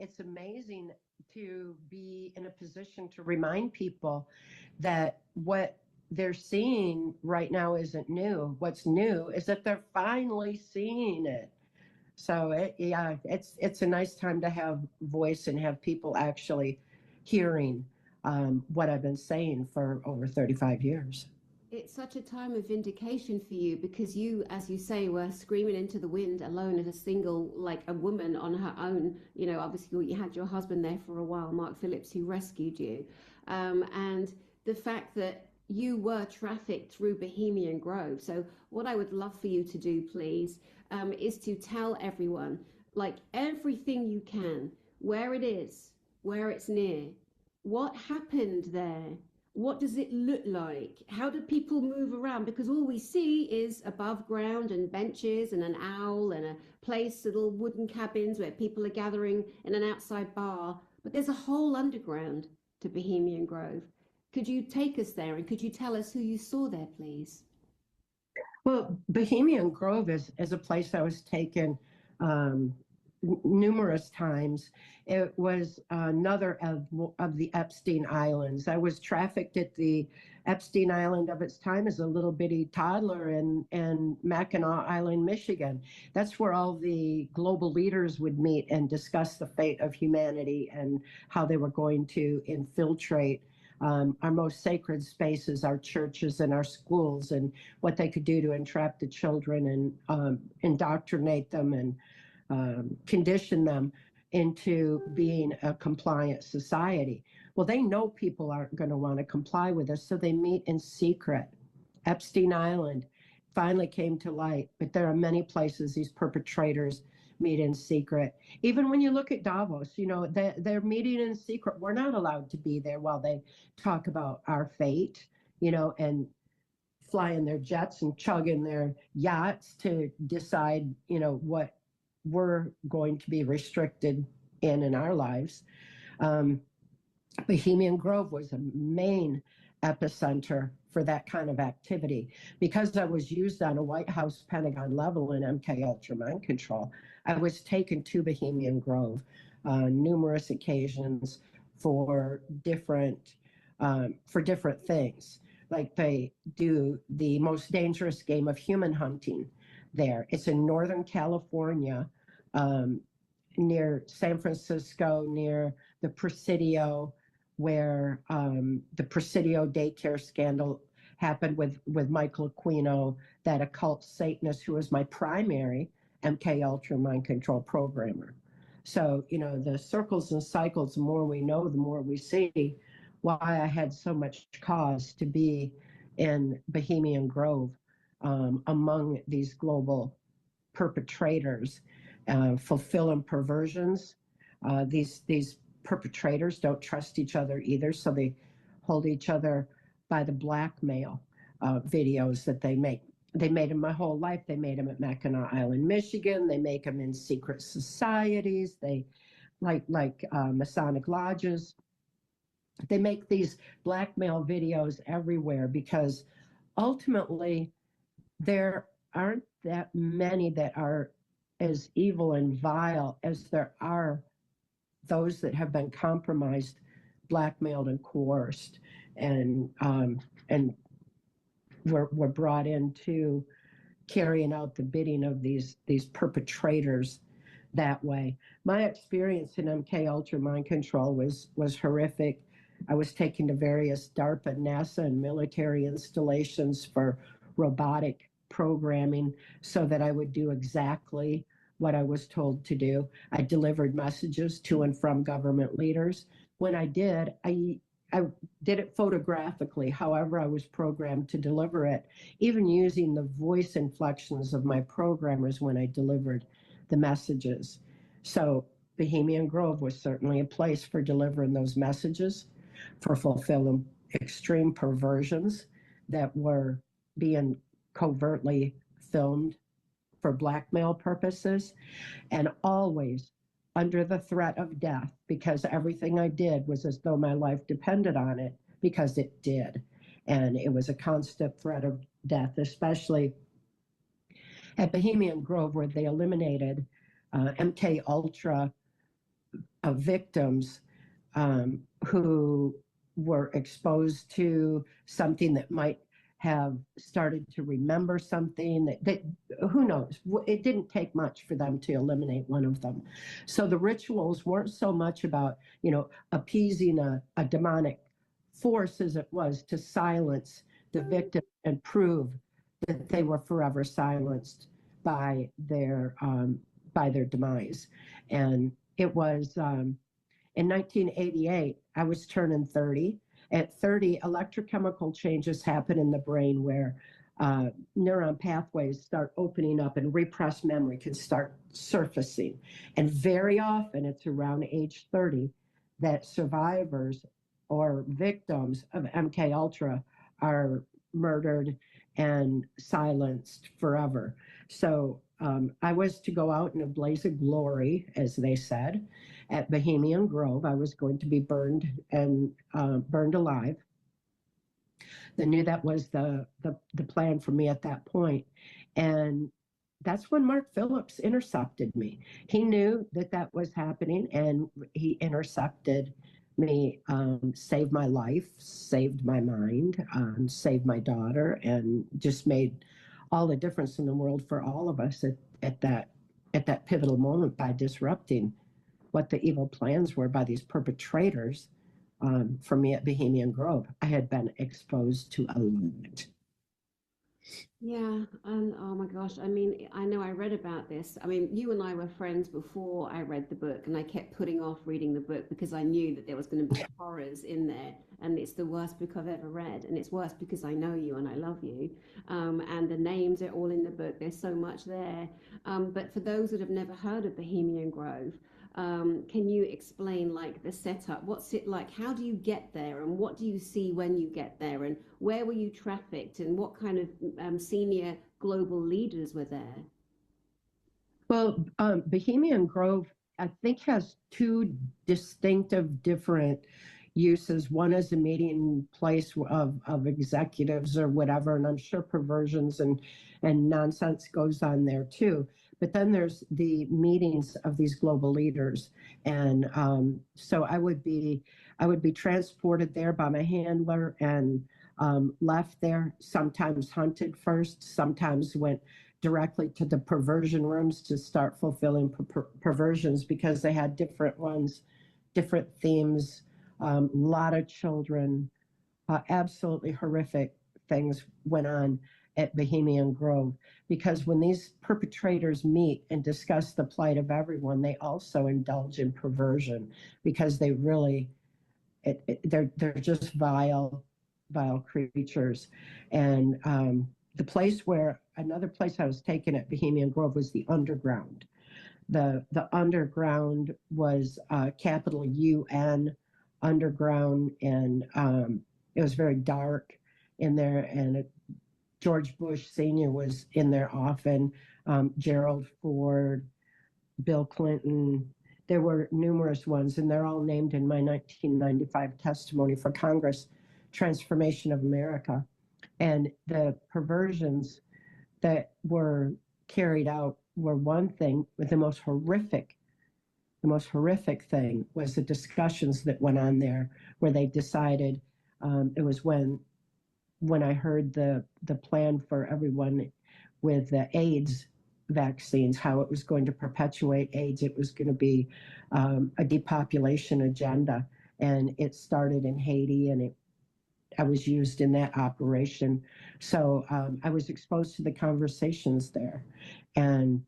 it's amazing to be in a position to remind people that what they're seeing right now isn't new. What's new is that they're finally seeing it. So yeah, it's a nice time to have voice and have people actually hearing what I've been saying for over 35 years. It's such a time of vindication for you because you, as you say, were screaming into the wind alone as a single, like a woman on her own. You know, obviously you had your husband there for a while, Mark Phillips, who rescued you. And the fact that you were trafficked through Bohemian Grove. So what I would love for you to do, please, is to tell everyone, like everything you can, where it is, where it's near, what happened there, what does it look like? How do people move around? Because all we see is above ground and benches and an owl and a place, little wooden cabins where people are gathering in an outside bar. But there's a whole underground to Bohemian Grove. Could you take us there and could you tell us who you saw there, please? Well, Bohemian Grove is a place I was taken numerous times. It was another of the Epstein Islands. I was trafficked at the Epstein Island of its time as a little bitty toddler in Mackinac Island, Michigan. That's where all the global leaders would meet and discuss the fate of humanity and how they were going to infiltrate our most sacred spaces, our churches and our schools, and what they could do to entrap the children and indoctrinate them and condition them into being a compliant society. Well, they know people aren't going to want to comply with us, so they meet in secret. Epstein Island finally came to light, but there are many places these perpetrators meet in secret. Even when you look at Davos, you know, they're meeting in secret. We're not allowed to be there while they talk about our fate, you know, and flying their jets and chugging their yachts to decide, you know, what we're going to be restricted in our lives. Bohemian Grove was a main epicenter for that kind of activity. Because I was used on a White House Pentagon level in MK Ultra mind control, I was taken to Bohemian Grove numerous occasions for different things. Like they do the most dangerous game of human hunting there. It's in Northern California, near San Francisco, near the Presidio, where the Presidio daycare scandal happened with Michael Aquino, that occult Satanist who was my primary MK Ultra mind control programmer. So, you know, the circles and cycles, the more we know, the more we see why I had so much cause to be in Bohemian Grove among these global perpetrators, fulfilling perversions. These perpetrators don't trust each other either, so they hold each other by the blackmail videos that they make. They made them my whole life. They made them at Mackinac Island, Michigan. They make them in secret societies. They like Masonic lodges. They make these blackmail videos everywhere because ultimately there aren't that many that are as evil and vile as there are those that have been compromised, blackmailed, and coerced, and were brought into carrying out the bidding of these perpetrators that way. My experience in MK Ultra mind control was horrific. I was taken to various DARPA, NASA, and military installations for robotic programming so that I would do exactly what I was told to do. I delivered messages to and from government leaders. When I did, I did it photographically, however I was programmed to deliver it, even using the voice inflections of my programmers when I delivered the messages. So Bohemian Grove was certainly a place for delivering those messages, for fulfilling extreme perversions that were being covertly filmed for blackmail purposes, and always under the threat of death, because everything I did was as though my life depended on it, because it did. And it was a constant threat of death, especially at Bohemian Grove, where they eliminated MK Ultra of victims who were exposed to something that might have started to remember something that who knows, it didn't take much for them to eliminate one of them. So the rituals weren't so much about, appeasing a demonic force as it was to silence the victim and prove that they were forever silenced by their demise. And it was in 1988, I was turning 30. At 30, electrochemical changes happen in the brain where neuron pathways start opening up and repressed memory can start surfacing. And very often, it's around age 30 that survivors or victims of MK Ultra are murdered and silenced forever. So I was to go out in a blaze of glory, as they said, at Bohemian Grove. I was going to be burned and burned alive. They knew that was the plan for me at that point. And that's when Mark Phillips intercepted me. He knew that that was happening, and he intercepted me, saved my life, saved my mind, saved my daughter, and just made all the difference in the world for all of us at that pivotal moment by disrupting what the evil plans were by these perpetrators. For me at Bohemian Grove, I had been exposed to a lot. Yeah, and oh my gosh, I mean, I know I read about this. I mean, you and I were friends before I read the book, and I kept putting off reading the book because I knew that there was going to be horrors in there, and it's the worst book I've ever read, and it's worse because I know you and I love you, and the names are all in the book. There's so much there, but for those that have never heard of Bohemian Grove, can you explain like the setup? What's it like? How do you get there, and what do you see when you get there, and where were you trafficked, and what kind of senior global leaders were there? Well, Bohemian Grove, I think, has two distinctive different uses. One is a meeting place of executives or whatever, and I'm sure perversions and nonsense goes on there too. But then there's the meetings of these global leaders, and so I would be transported there by my handler and left there. Sometimes hunted first, sometimes went directly to the perversion rooms to start fulfilling perversions because they had different ones, different themes, a lot of children, absolutely horrific things went on at Bohemian Grove, because when these perpetrators meet and discuss the plight of everyone, they also indulge in perversion because they really, they're just vile creatures. And another place I was taken at Bohemian Grove was the underground. The underground was capital UN underground, and it was very dark in there. And George Bush Sr. was in there often, Gerald Ford, Bill Clinton. There were numerous ones, and they're all named in my 1995 testimony for Congress, Transformation of America. And the perversions that were carried out were one thing, but the most horrific thing was the discussions that went on there, where they decided, it was when I heard the plan for everyone with the AIDS vaccines, how it was going to perpetuate AIDS. It was going to be a depopulation agenda, and it started in Haiti, and I was used in that operation. So I was exposed to the conversations there, and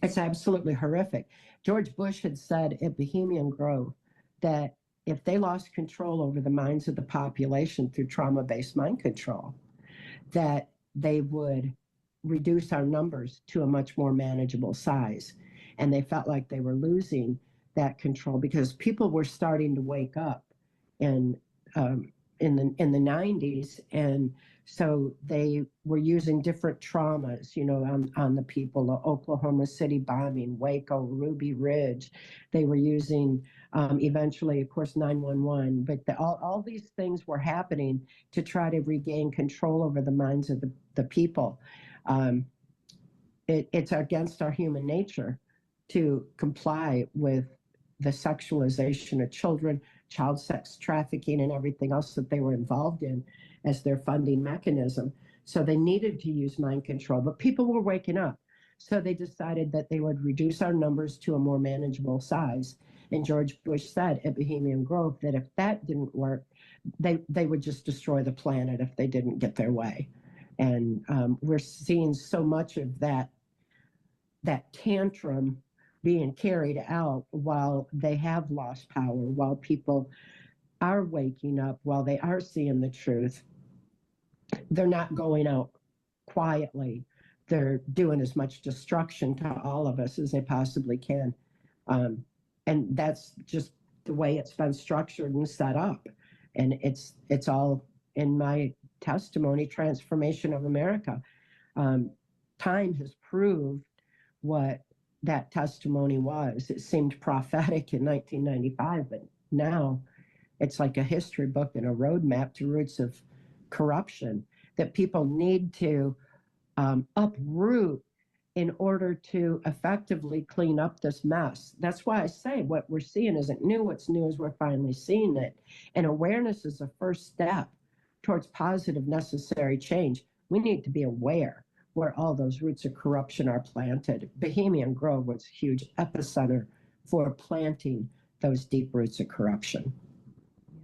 it's absolutely horrific. George Bush had said at Bohemian Grove that if they lost control over the minds of the population through trauma-based mind control, that they would reduce our numbers to a much more manageable size. And they felt like they were losing that control because people were starting to wake up and in the 90s, and so they were using different traumas, on the people. The Oklahoma City bombing, Waco, Ruby Ridge. They were using eventually, of course, 911. But all these things were happening to try to regain control over the minds of the people. It's against our human nature to comply with the sexualization of children, child sex trafficking, and everything else that they were involved in as their funding mechanism. So they needed to use mind control, but people were waking up. So they decided that they would reduce our numbers to a more manageable size. And George Bush said at Bohemian Grove that if that didn't work, they would just destroy the planet if they didn't get their way. And we're seeing so much of that tantrum being carried out while they have lost power, while people are waking up, while they are seeing the truth. They're not going out quietly. They're doing as much destruction to all of us as they possibly can. Um, and that's just the way it's been structured and set up. And it's all in my testimony, Transformation of America. Time has proved what that testimony was. It seemed prophetic in 1995, but now it's like a history book and a roadmap to roots of corruption that people need to uproot in order to effectively clean up this mess. That's why I say what we're seeing isn't new. What's new is we're finally seeing it. And awareness is the first step towards positive, necessary change. We need to be aware where all those roots of corruption are planted. Bohemian Grove was a huge epicenter for planting those deep roots of corruption.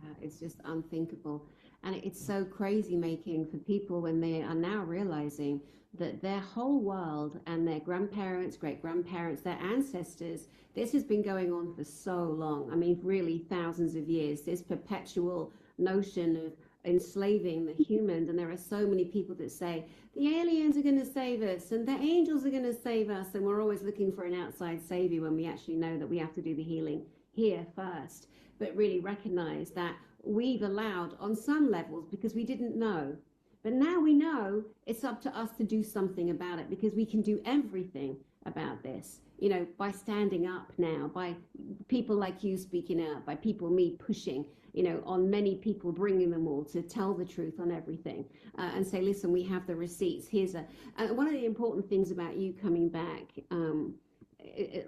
Yeah, it's just unthinkable. And it's so crazy making for people when they are now realizing that their whole world and their grandparents, great-grandparents, their ancestors, this has been going on for so long. I mean, really thousands of years, this perpetual notion of enslaving the humans. And there are so many people that say, the aliens are going to save us and the angels are going to save us. And we're always looking for an outside savior when we actually know that we have to do the healing here first. But really recognize that we've allowed on some levels because we didn't know. But now we know it's up to us to do something about it because we can do everything about this, you know, by standing up now, by people like you speaking out, by people, me pushing, you know, on many people, bringing them all to tell the truth on everything and say, listen, we have the receipts. Here's a, one of the important things about you coming back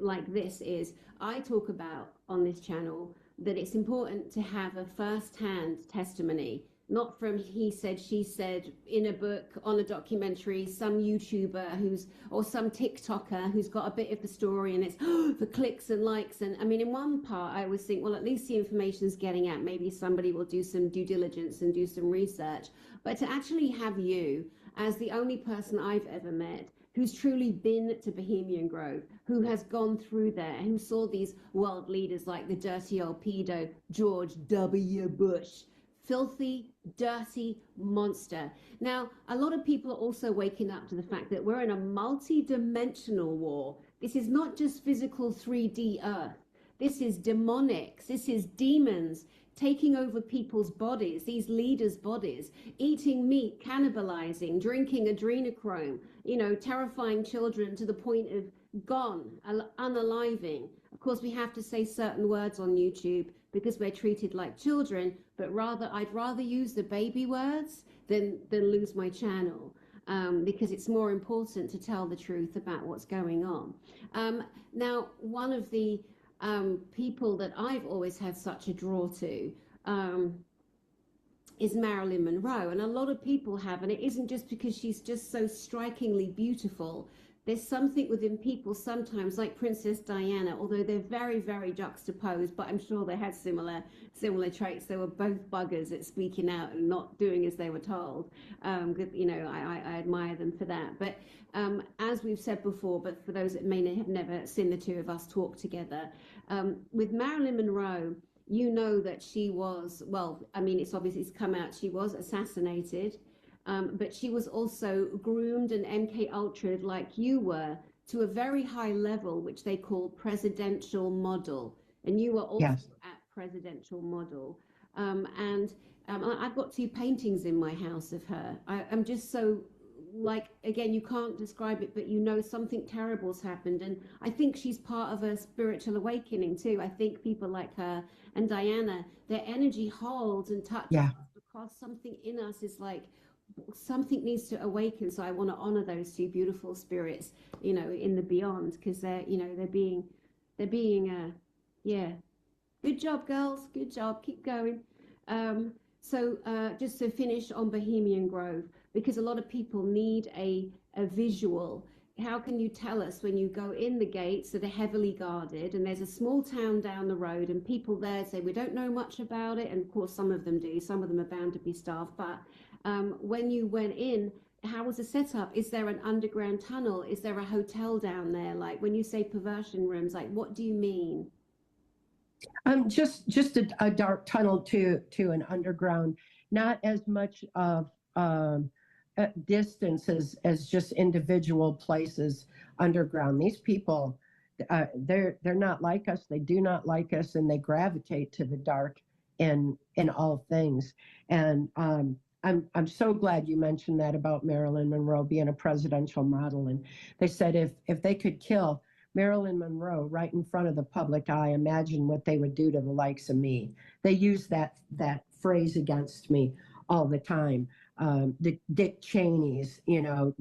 like this is I talk about on this channel that it's important to have a first-hand testimony, not from he said, she said, in a book, on a documentary, some YouTuber who's, or some TikToker who's got a bit of the story and it's for clicks and likes. And I mean, in one part, I always think, well, at least the information's getting out. Maybe somebody will do some due diligence and do some research. But to actually have you as the only person I've ever met who's truly been to Bohemian Grove, who has gone through there, who saw these world leaders like the dirty old pedo George W. Bush, filthy, dirty monster. Now, a lot of people are also waking up to the fact that we're in a multi-dimensional war. This is not just physical 3D Earth. This is demonics. This is demons taking over people's bodies, these leaders' bodies, eating meat, cannibalizing, drinking adrenochrome, you know, terrifying children to the point of gone, unaliving. Of course, we have to say certain words on YouTube because we're treated like children, but I'd rather use the baby words than lose my channel. Because it's more important to tell the truth about what's going on. Now, one of the people that I've always had such a draw to is Marilyn Monroe, and a lot of people have, and it isn't just because she's just so strikingly beautiful. There's something within people sometimes, like Princess Diana, although they're very, very juxtaposed, but I'm sure they had similar traits. They were both buggers at speaking out and not doing as they were told. You know, I admire them for that. But as we've said before, but for those that may have never seen the two of us talk together, with Marilyn Monroe, you know that she was, well, I mean, it's come out, she was assassinated. But she was also groomed and MK Ultra'd like you were to a very high level, which they call presidential model. And you were also at presidential model. I've got 2 paintings in my house of her. I'm just so, like, again, you can't describe it, but you know something terrible's happened. And I think she's part of a spiritual awakening too. I think people like her and Diana, their energy holds and touches us because something in us is like, something needs to awaken. So I want to honor those 2 beautiful spirits, you know, in the beyond, because they're, you know, they're being Yeah. Good job, girls. Good job. Keep going. Just to finish on Bohemian Grove, because a lot of people need a visual. How can you tell us when you go in the gates that are heavily guarded and there's a small town down the road and people there say, we don't know much about it? And of course, some of them do. Some of them are bound to be staffed. But when you went in, how was the setup? Is there an underground tunnel? Is there a hotel down there? Like when you say perversion rooms, like what do you mean? Just a dark tunnel to an underground, not as much of distance as just individual places underground. These people, they're not like us. They do not like us, and they gravitate to the dark in all things. And I'm so glad you mentioned that about Marilyn Monroe being a presidential model. And they said if they could kill Marilyn Monroe right in front of the public eye, imagine what they would do to the likes of me. They use that phrase against me all the time. Dick Cheney's,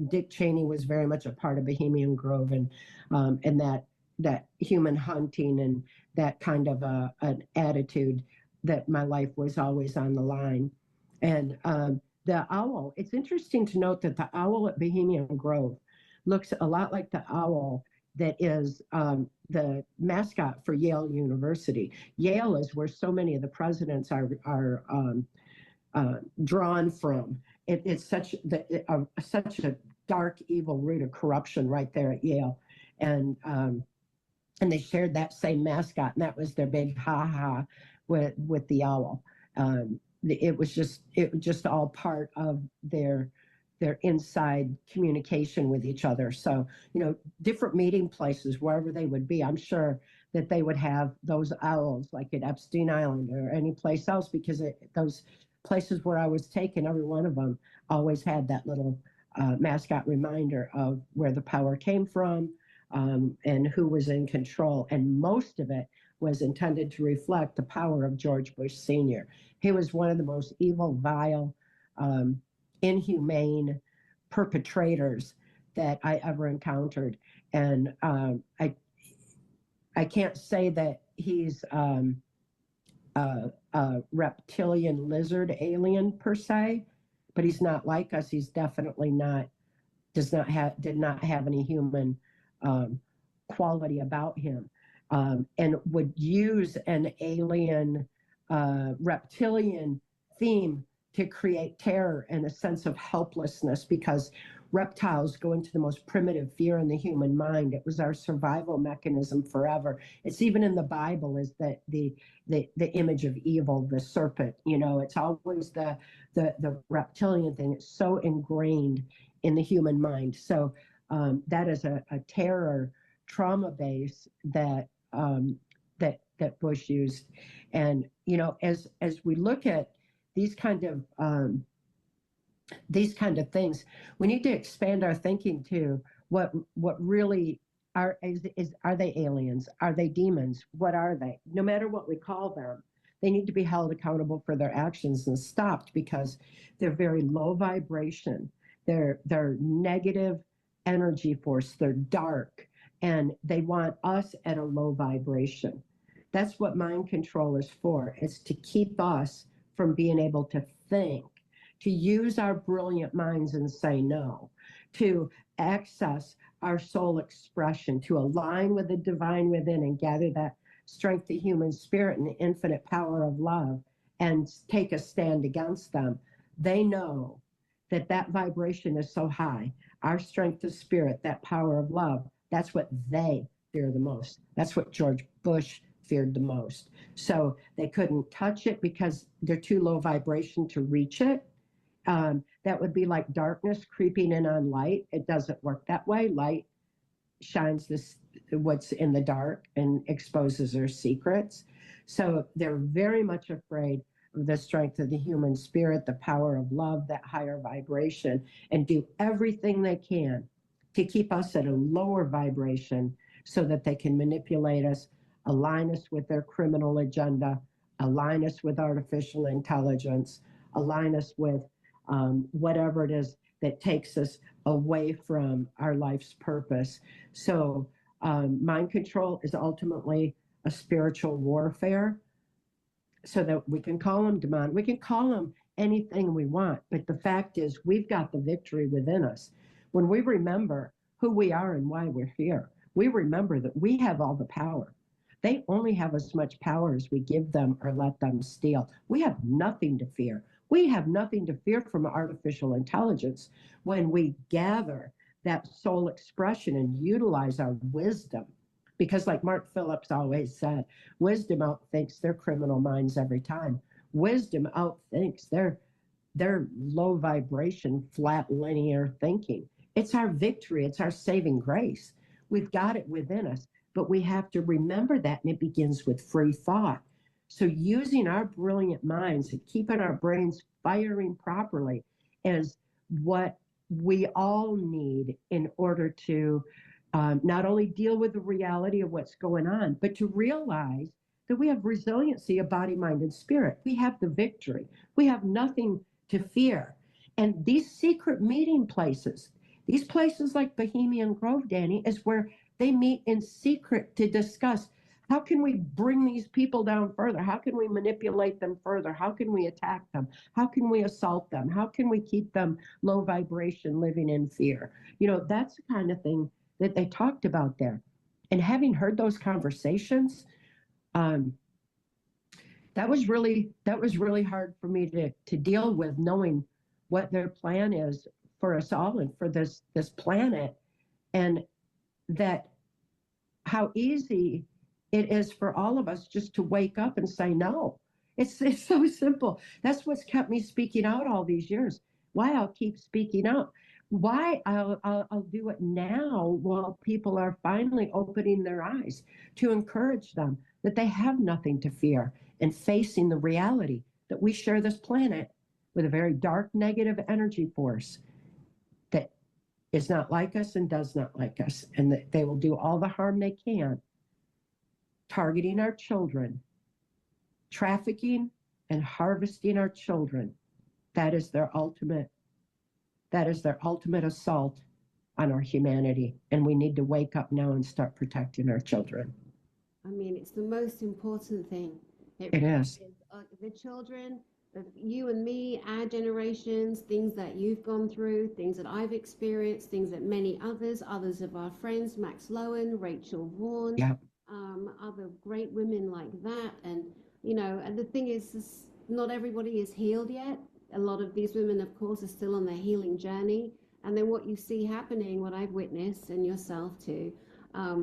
Dick Cheney was very much a part of Bohemian Grove, and that human hunting and that kind of an attitude that my life was always on the line. And the owl, it's interesting to note that the owl at Bohemian Grove looks a lot like the owl that is the mascot for Yale University. Yale is where so many of the presidents are drawn from. It's such a dark, evil root of corruption right there at Yale, and they shared that same mascot, and that was their big ha ha with the owl. It was just all part of their inside communication with each other. So, different meeting places, wherever they would be, I'm sure that they would have those owls like at Epstein Island or any place else, because those places where I was taken, every one of them always had that little mascot reminder of where the power came from, and who was in control. And most of it was intended to reflect the power of George Bush Sr. He was one of the most evil, vile, inhumane perpetrators that I ever encountered. And I can't say that he's a reptilian lizard alien per se, but he's not like us. He's definitely not, did not have any human quality about him, and would use an alien reptilian theme to create terror and a sense of helplessness, because reptiles go into the most primitive fear in the human mind. It was our survival mechanism forever. It's even in the Bible, is that the image of evil, the serpent. It's always the reptilian thing. It's so ingrained in the human mind. So that is a terror trauma base that that Bush used. And as we look at these kind of things, we need to expand our thinking to what really are they aliens? Are they demons? What are they? No matter what we call them, they need to be held accountable for their actions and stopped, because they're very low vibration. They're negative energy force. They're dark, and they want us at a low vibration. That's what mind control is for. It's to keep us from being able to think, to use our brilliant minds and say no, to access our soul expression, to align with the divine within and gather that strength, the human spirit, and the infinite power of love, and take a stand against them. They know that vibration is so high. Our strength of spirit, that power of love, that's what they fear the most. That's what George Bush feared the most. So they couldn't touch it because they're too low vibration to reach it. That would be like darkness creeping in on light. It doesn't work that way. Light shines what's in the dark and exposes their secrets. So they're very much afraid of the strength of the human spirit, the power of love, that higher vibration, and do everything they can to keep us at a lower vibration so that they can manipulate us, align us with their criminal agenda, align us with artificial intelligence, align us with whatever it is that takes us away from our life's purpose. So mind control is ultimately a spiritual warfare, so that we can call them demonic. We can call them anything we want, but the fact is we've got the victory within us. When we remember who we are and why we're here, we remember that we have all the power. They only have as much power as we give them or let them steal. We have nothing to fear. We have nothing to fear from artificial intelligence when we gather that soul expression and utilize our wisdom. Because, like Mark Phillips always said, wisdom outthinks their criminal minds every time. Wisdom outthinks their low vibration, flat, linear thinking. It's our victory. It's our saving grace. We've got it within us, but we have to remember that, and it begins with free thought. So using our brilliant minds and keeping our brains firing properly is what we all need in order to not only deal with the reality of what's going on, but to realize that we have resiliency of body, mind, and spirit. We have the victory. We have nothing to fear. And these secret meeting places, these places like Bohemian Grove, Danny, is where they meet in secret to discuss how can we bring these people down further? How can we manipulate them further? How can we attack them? How can we assault them? How can we keep them low vibration, living in fear? That's the kind of thing that they talked about there. And having heard those conversations, that was really hard for me to deal with, knowing what their plan is for us all and for this planet, and that how easy it is for all of us just to wake up and say no. It's so simple. That's what's kept me speaking out all these years. Why I'll keep speaking out. Why I'll do it now while people are finally opening their eyes, to encourage them that they have nothing to fear, and facing the reality that we share this planet with a very dark, negative energy force that is not like us and does not like us, and that they will do all the harm they can, targeting our children, trafficking and harvesting our children. That is their ultimate assault on our humanity. And we need to wake up now and start protecting our children. I mean, it's the most important thing. It is. The children, you and me, our generations, things that you've gone through, things that I've experienced, things that many others of our friends, Max Lowen, Rachel Vaughan, yeah. Other great women like that. And, and the thing is not everybody is healed yet. A lot of these women, of course, are still on their healing journey. And then what you see happening, what I've witnessed, and yourself too,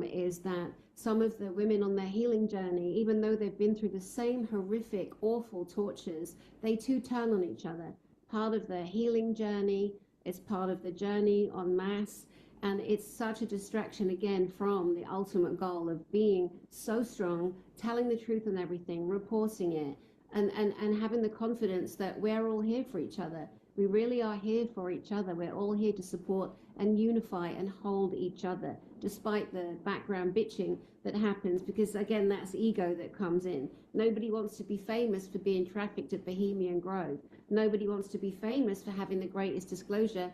is that some of the women on their healing journey, even though they've been through the same horrific, awful tortures, they too turn on each other. Part of their healing journey is part of the journey en masse. And it's such a distraction, again, from the ultimate goal of being so strong, telling the truth on everything, reporting it, and having the confidence that we're all here for each other. We really are here for each other. We're all here to support and unify and hold each other, despite the background bitching that happens, because, again, that's ego that comes in. Nobody wants to be famous for being trafficked at Bohemian Grove. Nobody wants to be famous for having the greatest disclosure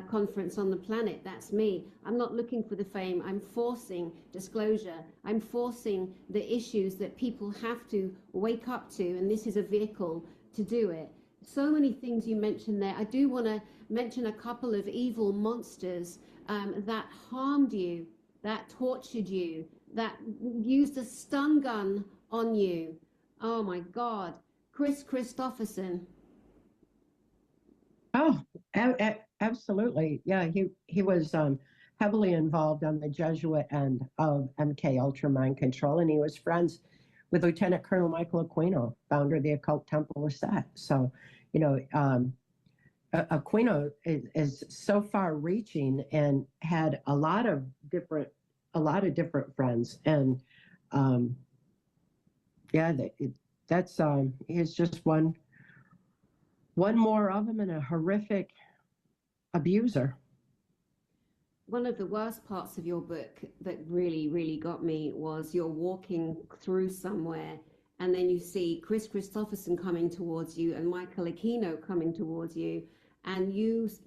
conference on the planet. That's me. I'm not looking for the fame. I'm forcing disclosure. I'm forcing the issues that people have to wake up to, and this is a vehicle to do it. So many things you mentioned there. I do want to mention a couple of evil monsters that harmed you, that tortured you, that used a stun gun on you. Oh my God. Chris Christopherson. Oh, absolutely. Yeah, he was heavily involved on the Jesuit end of MK Ultra mind control, and he was friends with Lieutenant Colonel Michael Aquino, founder of the occult temple of Set. So, Aquino is so far-reaching and had a lot of different friends, and that's he's just one more of them, and a horrific abuser. One of the worst parts of your book that really, really got me was you're walking through somewhere and then you see Chris Christopherson coming towards you and Michael Aquino coming towards you, And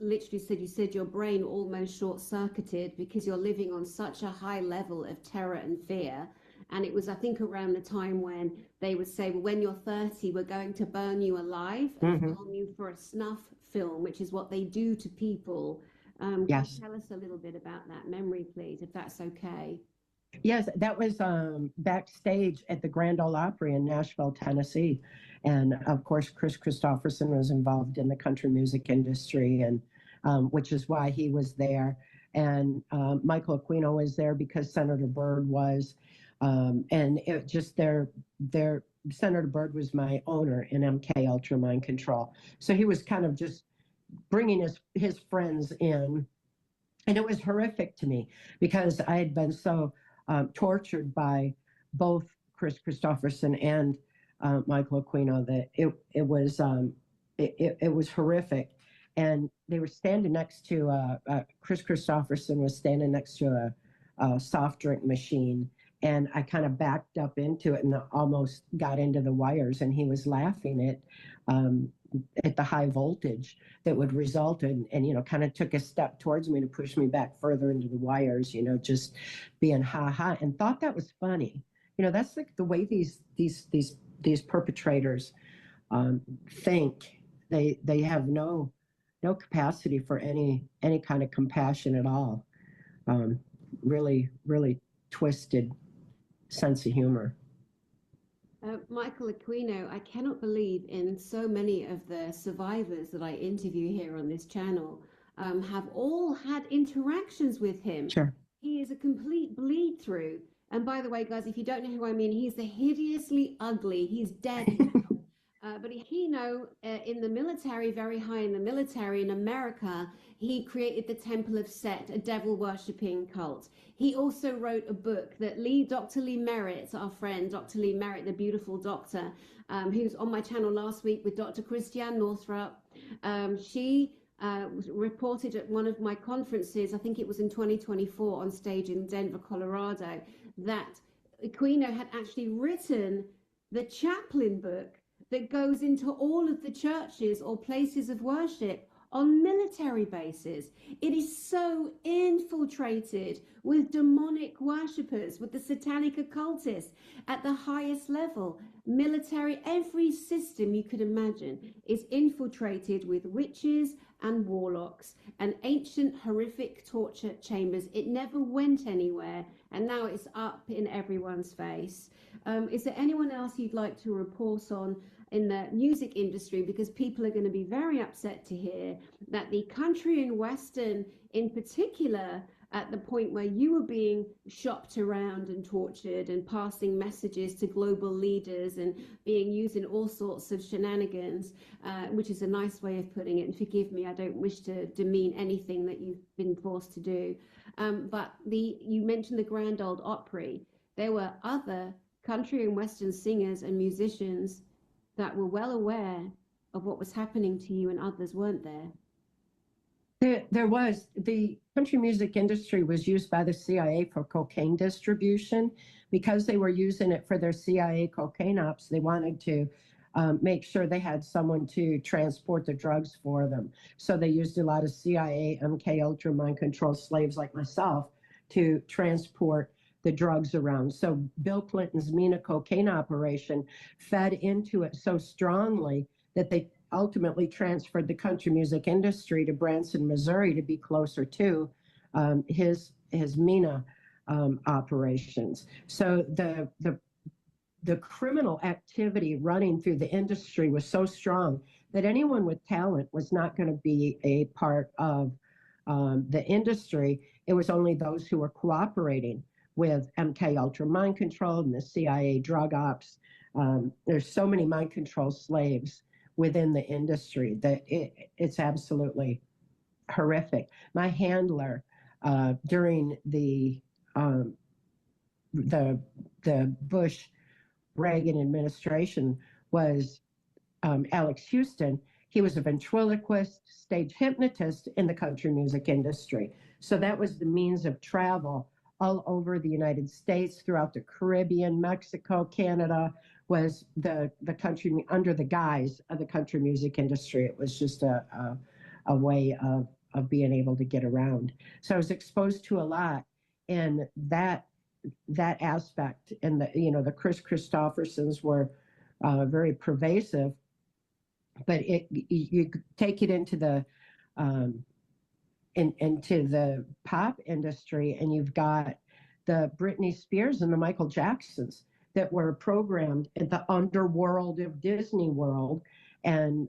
literally said, you said your brain almost short-circuited because you're living on such a high level of terror and fear. And it was, I think, around the time when they would say, well, when you're 30, we're going to burn you alive and film you for a snuff film, which is what they do to people. Can you Yes. tell us a little bit about that memory, please, if that's okay? Yes, that was backstage at the Grand Ole Opry in Nashville, Tennessee. And of course, Chris Christopherson was involved in the country music industry, and which is why he was there. And Michael Aquino was there because Senator Byrd was. And it just their Senator Byrd was my owner in MK Ultra Mind Control. So he was kind of just bringing his friends in. And it was horrific to me because I had been so tortured by both Chris Christopherson and Michael Aquino that it was horrific. And they were standing next to Chris Christopherson was standing next to a soft drink machine, and I kind of backed up into it and almost got into the wires, and he was laughing at the high voltage that would result in, and kind of took a step towards me to push me back further into the wires, just being ha, and thought that was funny. That's like the way these perpetrators think. They have no capacity for any kind of compassion at all. Really, really twisted sense of humor. Michael Aquino, I cannot believe in so many of the survivors that I interview here on this channel have all had interactions with him. Sure. He is a complete bleed through. And by the way, guys, if you don't know who I mean, he's the hideously ugly. He's dead now. But in the military, very high in the military in America, he created the Temple of Set, a devil-worshipping cult. He also wrote a book that Dr. Lee Merritt, our friend, Dr. Lee Merritt, the beautiful doctor, who's on my channel last week with Dr. Christiane Northrup. She reported at one of my conferences, I think it was in 2024, on stage in Denver, Colorado, that Aquino had actually written the chaplain book that goes into all of the churches or places of worship on military bases. It is so infiltrated with demonic worshippers, with the satanic occultists at the highest level. Military, every system you could imagine is infiltrated with witches and warlocks and ancient horrific torture chambers. It never went anywhere, and now it's up in everyone's face. Is there anyone else you'd like to report on in the music industry, because people are going to be very upset to hear that the country and western in particular, at the point where you were being shopped around and tortured and passing messages to global leaders and being used in all sorts of shenanigans, which is a nice way of putting it, and forgive me, I don't wish to demean anything that you've been forced to do, but you mentioned the Grand Ole Opry. There were other country and western singers and musicians that were well aware of what was happening to you, and others weren't there. There was. The country music industry was used by the CIA for cocaine distribution. Because they were using it for their CIA cocaine ops, they wanted to make sure they had someone to transport the drugs for them. So they used a lot of CIA, MK Ultra mind control slaves like myself to transport the drugs around. So Bill Clinton's MENA cocaine operation fed into it so strongly that they ultimately transferred the country music industry to Branson, Missouri, to be closer to his MENA operations. So the criminal activity running through the industry was so strong that anyone with talent was not going to be a part of the industry. It was only those who were cooperating with MK Ultra mind control and the CIA drug ops. There's so many mind control slaves within the industry that it's absolutely horrific. My handler during the Bush Reagan administration was Alex Houston. He was a ventriloquist, stage hypnotist in the country music industry. So that was the means of travel all over the United States, throughout the Caribbean, Mexico, Canada, was the country under the guise of the country music industry. It was just a a way of being able to get around. So I was exposed to a lot, and that aspect, and the Chris Christophersons were very pervasive. But you take it into the um, into the pop industry, and you've got the Britney Spears and the Michael Jacksons that were programmed in the underworld of Disney World, and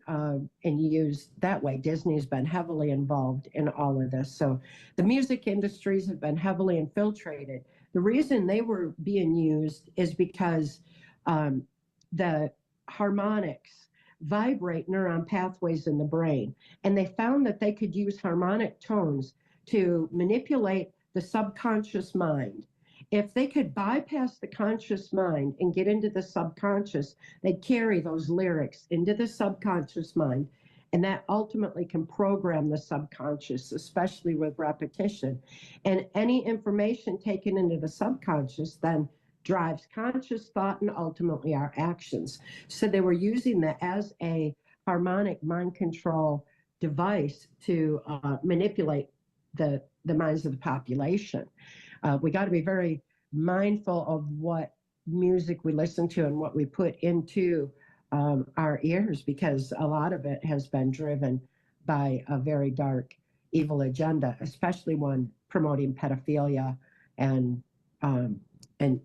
used that way. Disney's been heavily involved in all of this. So the music industries have been heavily infiltrated. The reason they were being used is because um, the harmonics vibrate neuron pathways in the brain. And they found that they could use harmonic tones to manipulate the subconscious mind. If they could bypass the conscious mind and get into the subconscious, they'd carry those lyrics into the subconscious mind. And that ultimately can program the subconscious, especially with repetition. And any information taken into the subconscious then drives conscious thought and ultimately our actions. So they were using that as a harmonic mind control device to manipulate the minds of the population. We got to be very mindful of what music we listen to and what we put into our ears, because a lot of it has been driven by a very dark, evil agenda, especially one promoting pedophilia and um, and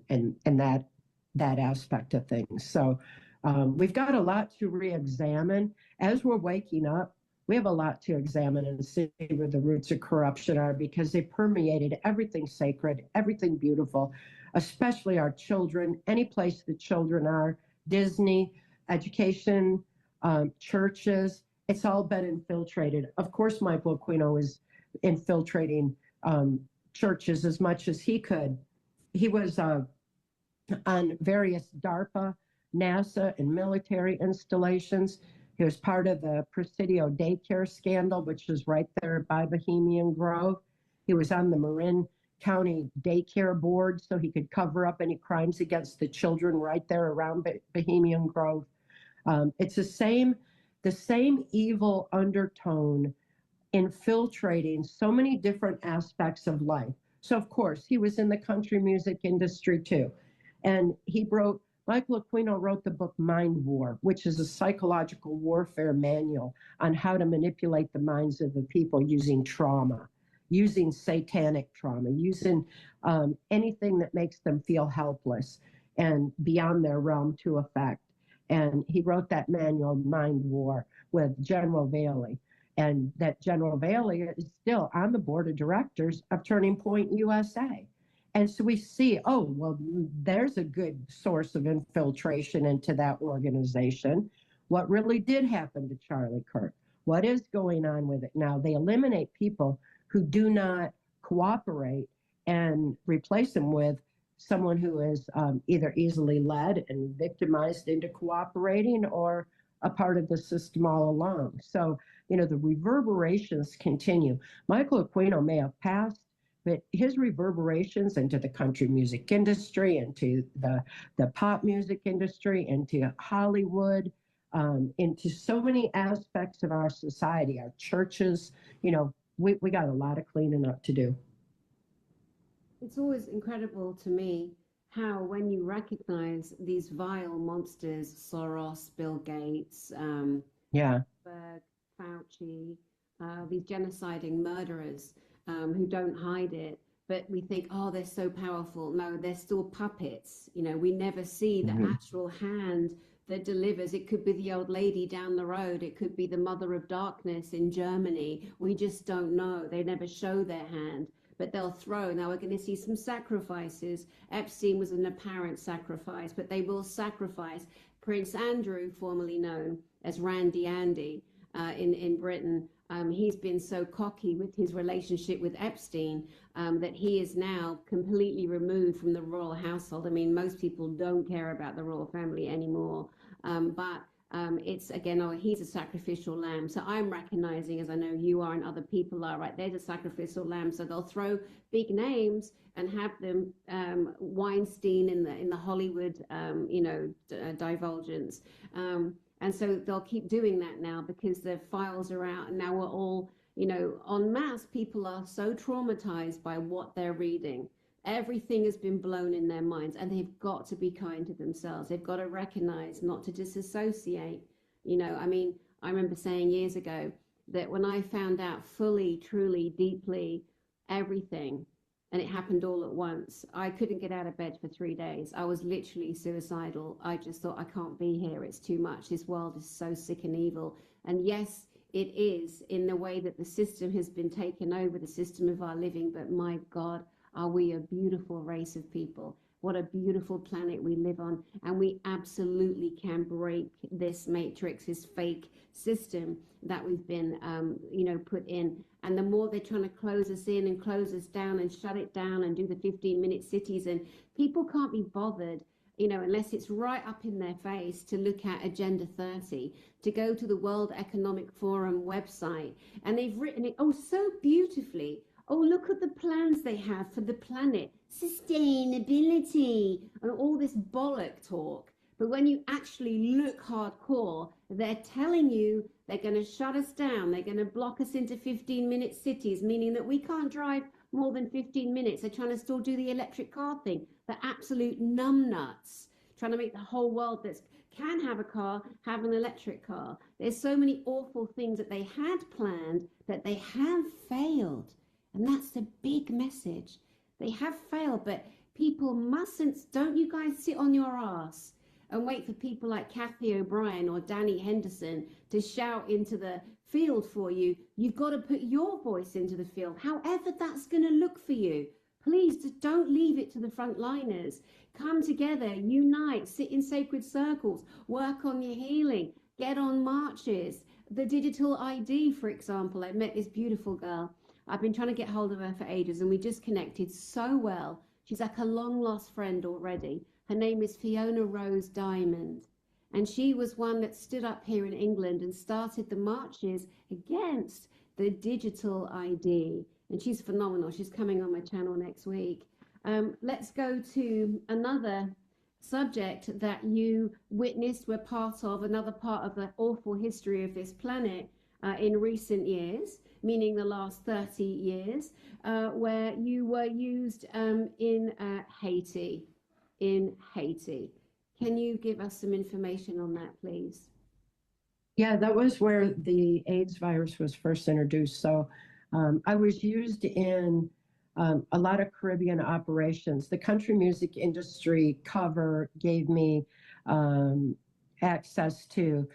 that aspect of things. So we've got a lot to re-examine as we're waking up. We have a lot to examine and see where the roots of corruption are, because they permeated everything sacred, everything beautiful, especially our children, any place the children are, Disney, education, churches. It's all been infiltrated. Of course, Michael Aquino is infiltrating churches as much as he could. He was on various DARPA, NASA, and military installations. He was part of the Presidio daycare scandal, which is right there by Bohemian Grove. He was on the Marin County daycare board, so he could cover up any crimes against the children right there around Bohemian Grove. It's the same evil undertone infiltrating so many different aspects of life. So, of course, he was in the country music industry too. And Michael Aquino wrote the book Mind War, which is a psychological warfare manual on how to manipulate the minds of the people using trauma, using satanic trauma, using anything that makes them feel helpless and beyond their realm to affect. And he wrote that manual, Mind War, with General Bailey. And that General Bailey is still on the board of directors of Turning Point USA. And so we see, oh, well, there's a good source of infiltration into that organization. What really did happen to Charlie Kirk? What is going on with it now? They eliminate people who do not cooperate and replace them with someone who is either easily led and victimized into cooperating or a part of the system all along. So, the reverberations continue. Michael Aquino may have passed, but his reverberations into the country music industry, into the pop music industry, into Hollywood, into so many aspects of our society, our churches, we got a lot of cleaning up to do. It's always incredible to me how, when you recognize these vile monsters, Soros, Bill Gates, Yeah. Berg, Fauci, these genociding murderers who don't hide it, but we think, oh, they're so powerful. No, they're still puppets. We never see the actual hand that delivers. It could be the old lady down the road. It could be the mother of darkness in Germany. We just don't know. They never show their hand, but they'll throw. Now we're going to see some sacrifices. Epstein was an apparent sacrifice, but they will sacrifice. Prince Andrew, formerly known as Randy Andy in Britain, he's been so cocky with his relationship with Epstein that he is now completely removed from the royal household. I mean, most people don't care about the royal family anymore. But it's, again, oh, he's a sacrificial lamb. So I'm recognizing, as I know you are and other people are, right, there's a sacrificial lamb. So they'll throw big names and have them Weinstein in the Hollywood, divulgence. And so they'll keep doing that now because the files are out, and now we're all, en masse, people are so traumatized by what they're reading. Everything has been blown in their minds, and they've got to be kind to themselves. They've got to recognize, not to disassociate. I mean, I remember saying years ago that when I found out fully, truly, deeply everything, and it happened all at once, I couldn't get out of bed for 3 days. I was literally suicidal. I just thought, I can't be here. It's too much. This world is so sick and evil. And yes, it is, in the way that the system has been taken over, the system of our living. But my God, are we a beautiful race of people? What a beautiful planet we live on. And we absolutely can break this matrix, this fake system that we've been, put in. And the more they're trying to close us in and close us down and shut it down and do the 15-minute cities, and people can't be bothered, unless it's right up in their face, to look at Agenda 30, to go to the World Economic Forum website. And they've written it, so beautifully. Oh, look at the plans they have for the planet, sustainability, and all this bollock talk. But when you actually look hardcore, they're telling you they're going to shut us down. They're going to block us into 15-minute cities, meaning that we can't drive more than 15 minutes. They're trying to still do the electric car thing. They're absolute numbnuts, trying to make the whole world that can have a car have an electric car. There's so many awful things that they had planned that they have failed. And that's the big message. They have failed, but people mustn't, don't you guys sit on your ass and wait for people like Cathy O Brien or Danny Henderson to shout into the field for you. You've got to put your voice into the field, however that's going to look for you. Please don't leave it to the frontliners. Come together, unite, sit in sacred circles, work on your healing, get on marches. The digital ID, for example. I met this beautiful girl. I've been trying to get hold of her for ages, and we just connected so well. She's like a long-lost friend already. Her name is Fiona Rose Diamond, and she was one that stood up here in England and started the marches against the digital ID. And she's phenomenal. She's coming on my channel next week. Let's go to another subject that you witnessed, were part of, another part of the awful history of this planet in recent years, meaning the last 30 years, where you were used in Haiti. Can you give us some information on that, please? Yeah, that was where the AIDS virus was first introduced. So I was used in a lot of Caribbean operations. The country music industry cover gave me access to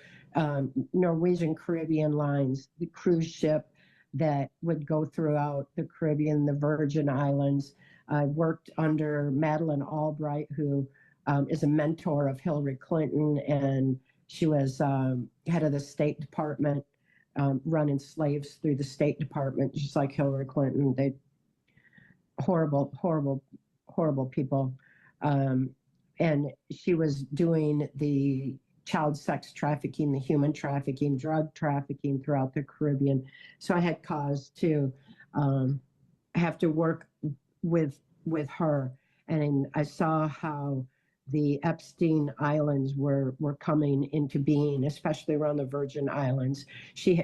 Norwegian Caribbean lines, the cruise ship that would go throughout the Caribbean, the Virgin Islands. I worked under Madeleine Albright, who is a mentor of Hillary Clinton, and she was head of the State Department, running slaves through the State Department, just like Hillary Clinton. They horrible, horrible, horrible people. And she was doing the child sex trafficking, the human trafficking, drug trafficking throughout the Caribbean. So I had cause to have to work with her. And I saw how the Epstein Islands were coming into being, especially around the Virgin Islands.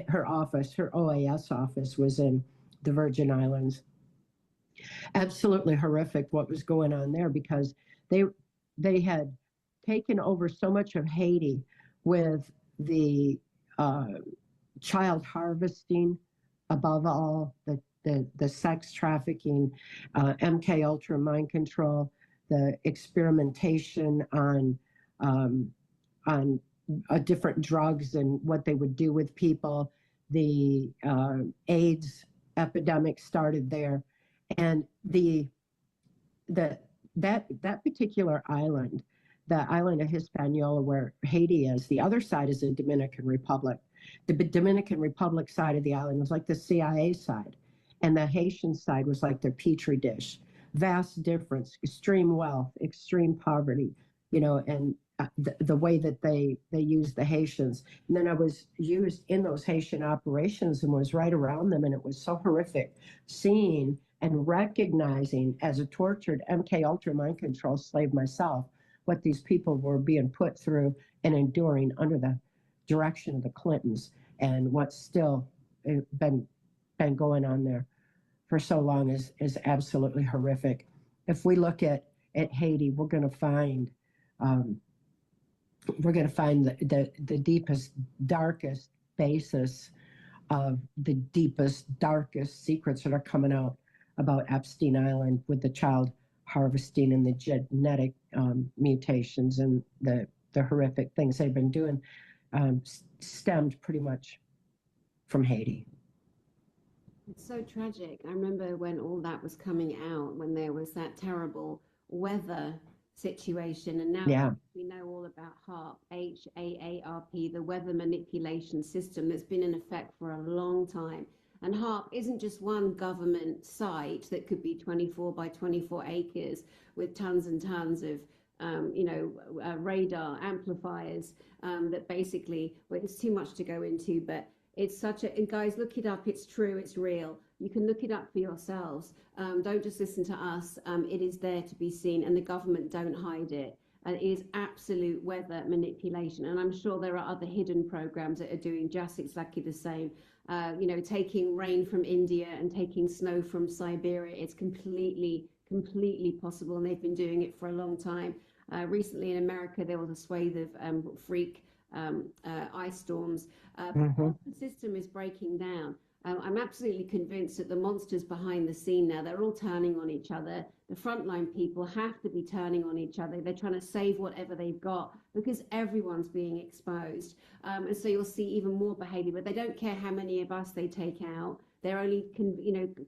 Her office, her OAS office, was in the Virgin Islands. Absolutely horrific what was going on there, because they had taken over so much of Haiti with the child harvesting, above all, the sex trafficking, MK Ultra mind control, the experimentation on different drugs and what they would do with people. The AIDS epidemic started there, and that particular island, the island of Hispaniola, where Haiti is, the other side is the Dominican Republic. The Dominican Republic side of the island was like the CIA side, and the Haitian side was like their petri dish. Vast difference, extreme wealth, extreme poverty, and the way that they use the Haitians. And then I was used in those Haitian operations and was right around them, and it was so horrific seeing and recognizing, as a tortured MK Ultra mind control slave myself, what these people were being put through and enduring under the direction of the Clintons, and what's still been going on there for so long is absolutely horrific. If we look at Haiti, um, we're going to find the deepest, darkest basis of the deepest, darkest secrets that are coming out about Epstein Island, with the child harvesting and the genetic mutations and the horrific things they've been doing, stemmed pretty much from Haiti. It's so tragic. I remember when all that was coming out, when there was that terrible weather situation, and now Yeah. we know all about HAARP, HAARP, the weather manipulation system that's been in effect for a long time. And HAARP isn't just one government site that could be 24 by 24 acres with tons and tons of radar amplifiers that basically, well, it's too much to go into, but it's such a, and guys, look it up. It's true. It's real. You can look it up for yourselves. Don't just listen to us. It is there to be seen, and the government don't hide it. And it is absolute weather manipulation. And I'm sure there are other hidden programs that are doing just exactly the same. Taking rain from India and taking snow from Siberia. It's completely possible, and they've been doing it for a long time. Recently in America, there was a swathe of freak ice storms. The system is breaking down. I'm absolutely convinced that the monsters behind the scene now, they're all turning on each other. The frontline people have to be turning on each other. They're trying to save whatever they've got because everyone's being exposed. And so you'll see even more behavior, but they don't care how many of us they take out. They're only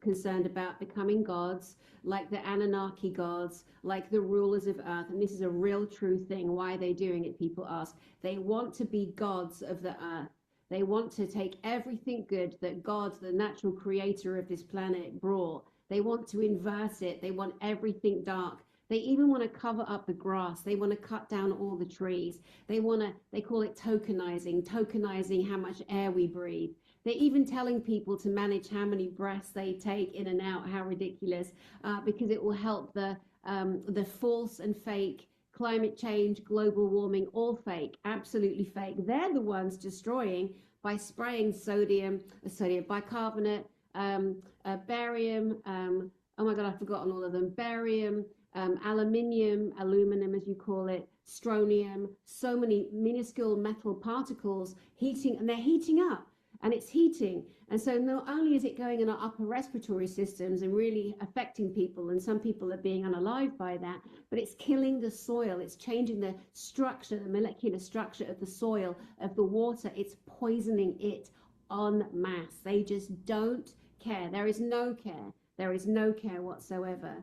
concerned about becoming gods, like the Anunnaki gods, like the rulers of Earth. And this is a real true thing. Why are they doing it, people ask. They want to be gods of the Earth. They want to take everything good that God, the natural creator of this planet, brought. They want to inverse it. They want everything dark. They even want to cover up the grass. They want to cut down all the trees. They call it tokenizing how much air we breathe. They're even telling people to manage how many breaths they take in and out. How ridiculous, because it will help the false and fake climate change, global warming, all fake, absolutely fake. They're the ones destroying by spraying sodium bicarbonate, barium, oh my God, I've forgotten all of them, barium, aluminum as you call it, strontium, so many minuscule metal particles heating, and they're heating up. And it's heating. And so not only is it going in our upper respiratory systems and really affecting people, and some people are being unalived by that, but it's killing the soil. It's changing the structure, the molecular structure of the soil, of the water. It's poisoning it en masse. They just don't care. There is no care. There is no care whatsoever.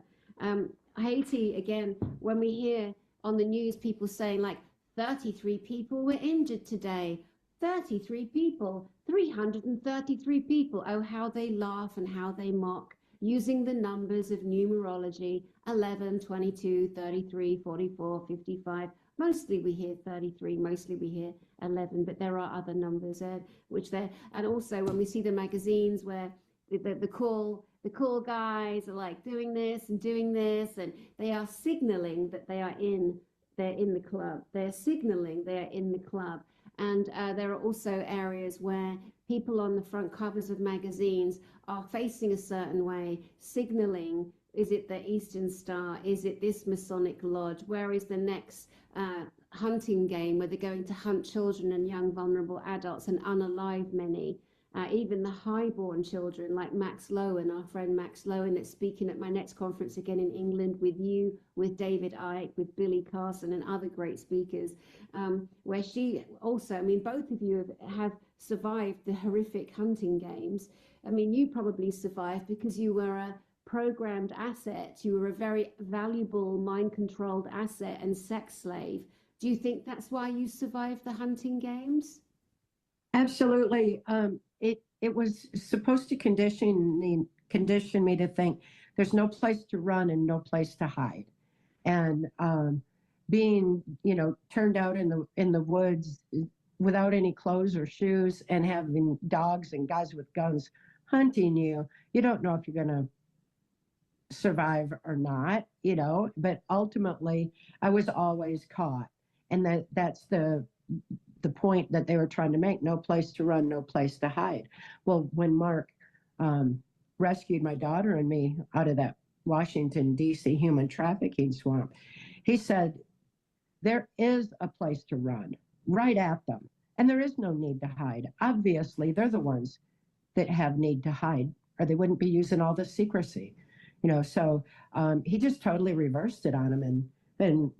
Haiti, again, when we hear on the news people saying like 33 people were injured today, 33 people, 333 people. Oh, how they laugh and how they mock, using the numbers of numerology, 11, 22, 33, 44, 55. Mostly we hear 33, mostly we hear 11, but there are other numbers and also when we see the magazines where the cool guys are like doing this, and they are signaling that they're in the club. They're signaling they're in the club. And there are also areas where people on the front covers of magazines are facing a certain way, signaling, is it the Eastern Star? Is it this Masonic lodge? Where is the next hunting game where they're going to hunt children and young vulnerable adults and unalive many? Even the highborn children like Max Lowen, our friend Max Lowen, that's speaking at my next conference again in England with you, with David Icke, with Billy Carson and other great speakers, where she also, I mean, both of you have survived the horrific hunting games. I mean, you probably survived because you were a programmed asset. You were a very valuable mind-controlled asset and sex slave. Do you think that's why you survived the hunting games? Absolutely. It was supposed to condition me to think there's no place to run and no place to hide. And being, turned out in the woods without any clothes or shoes, and having dogs and guys with guns hunting you, you don't know if you're going to survive or not, but ultimately I was always caught. And that's the the point that they were trying to make, no place to run, no place to hide. Well, when Mark rescued my daughter and me out of that Washington, D.C. human trafficking swamp, he said, there is a place to run right at them, and there is no need to hide. Obviously, they're the ones that have need to hide, or they wouldn't be using all this secrecy. So he just totally reversed it on him, and been,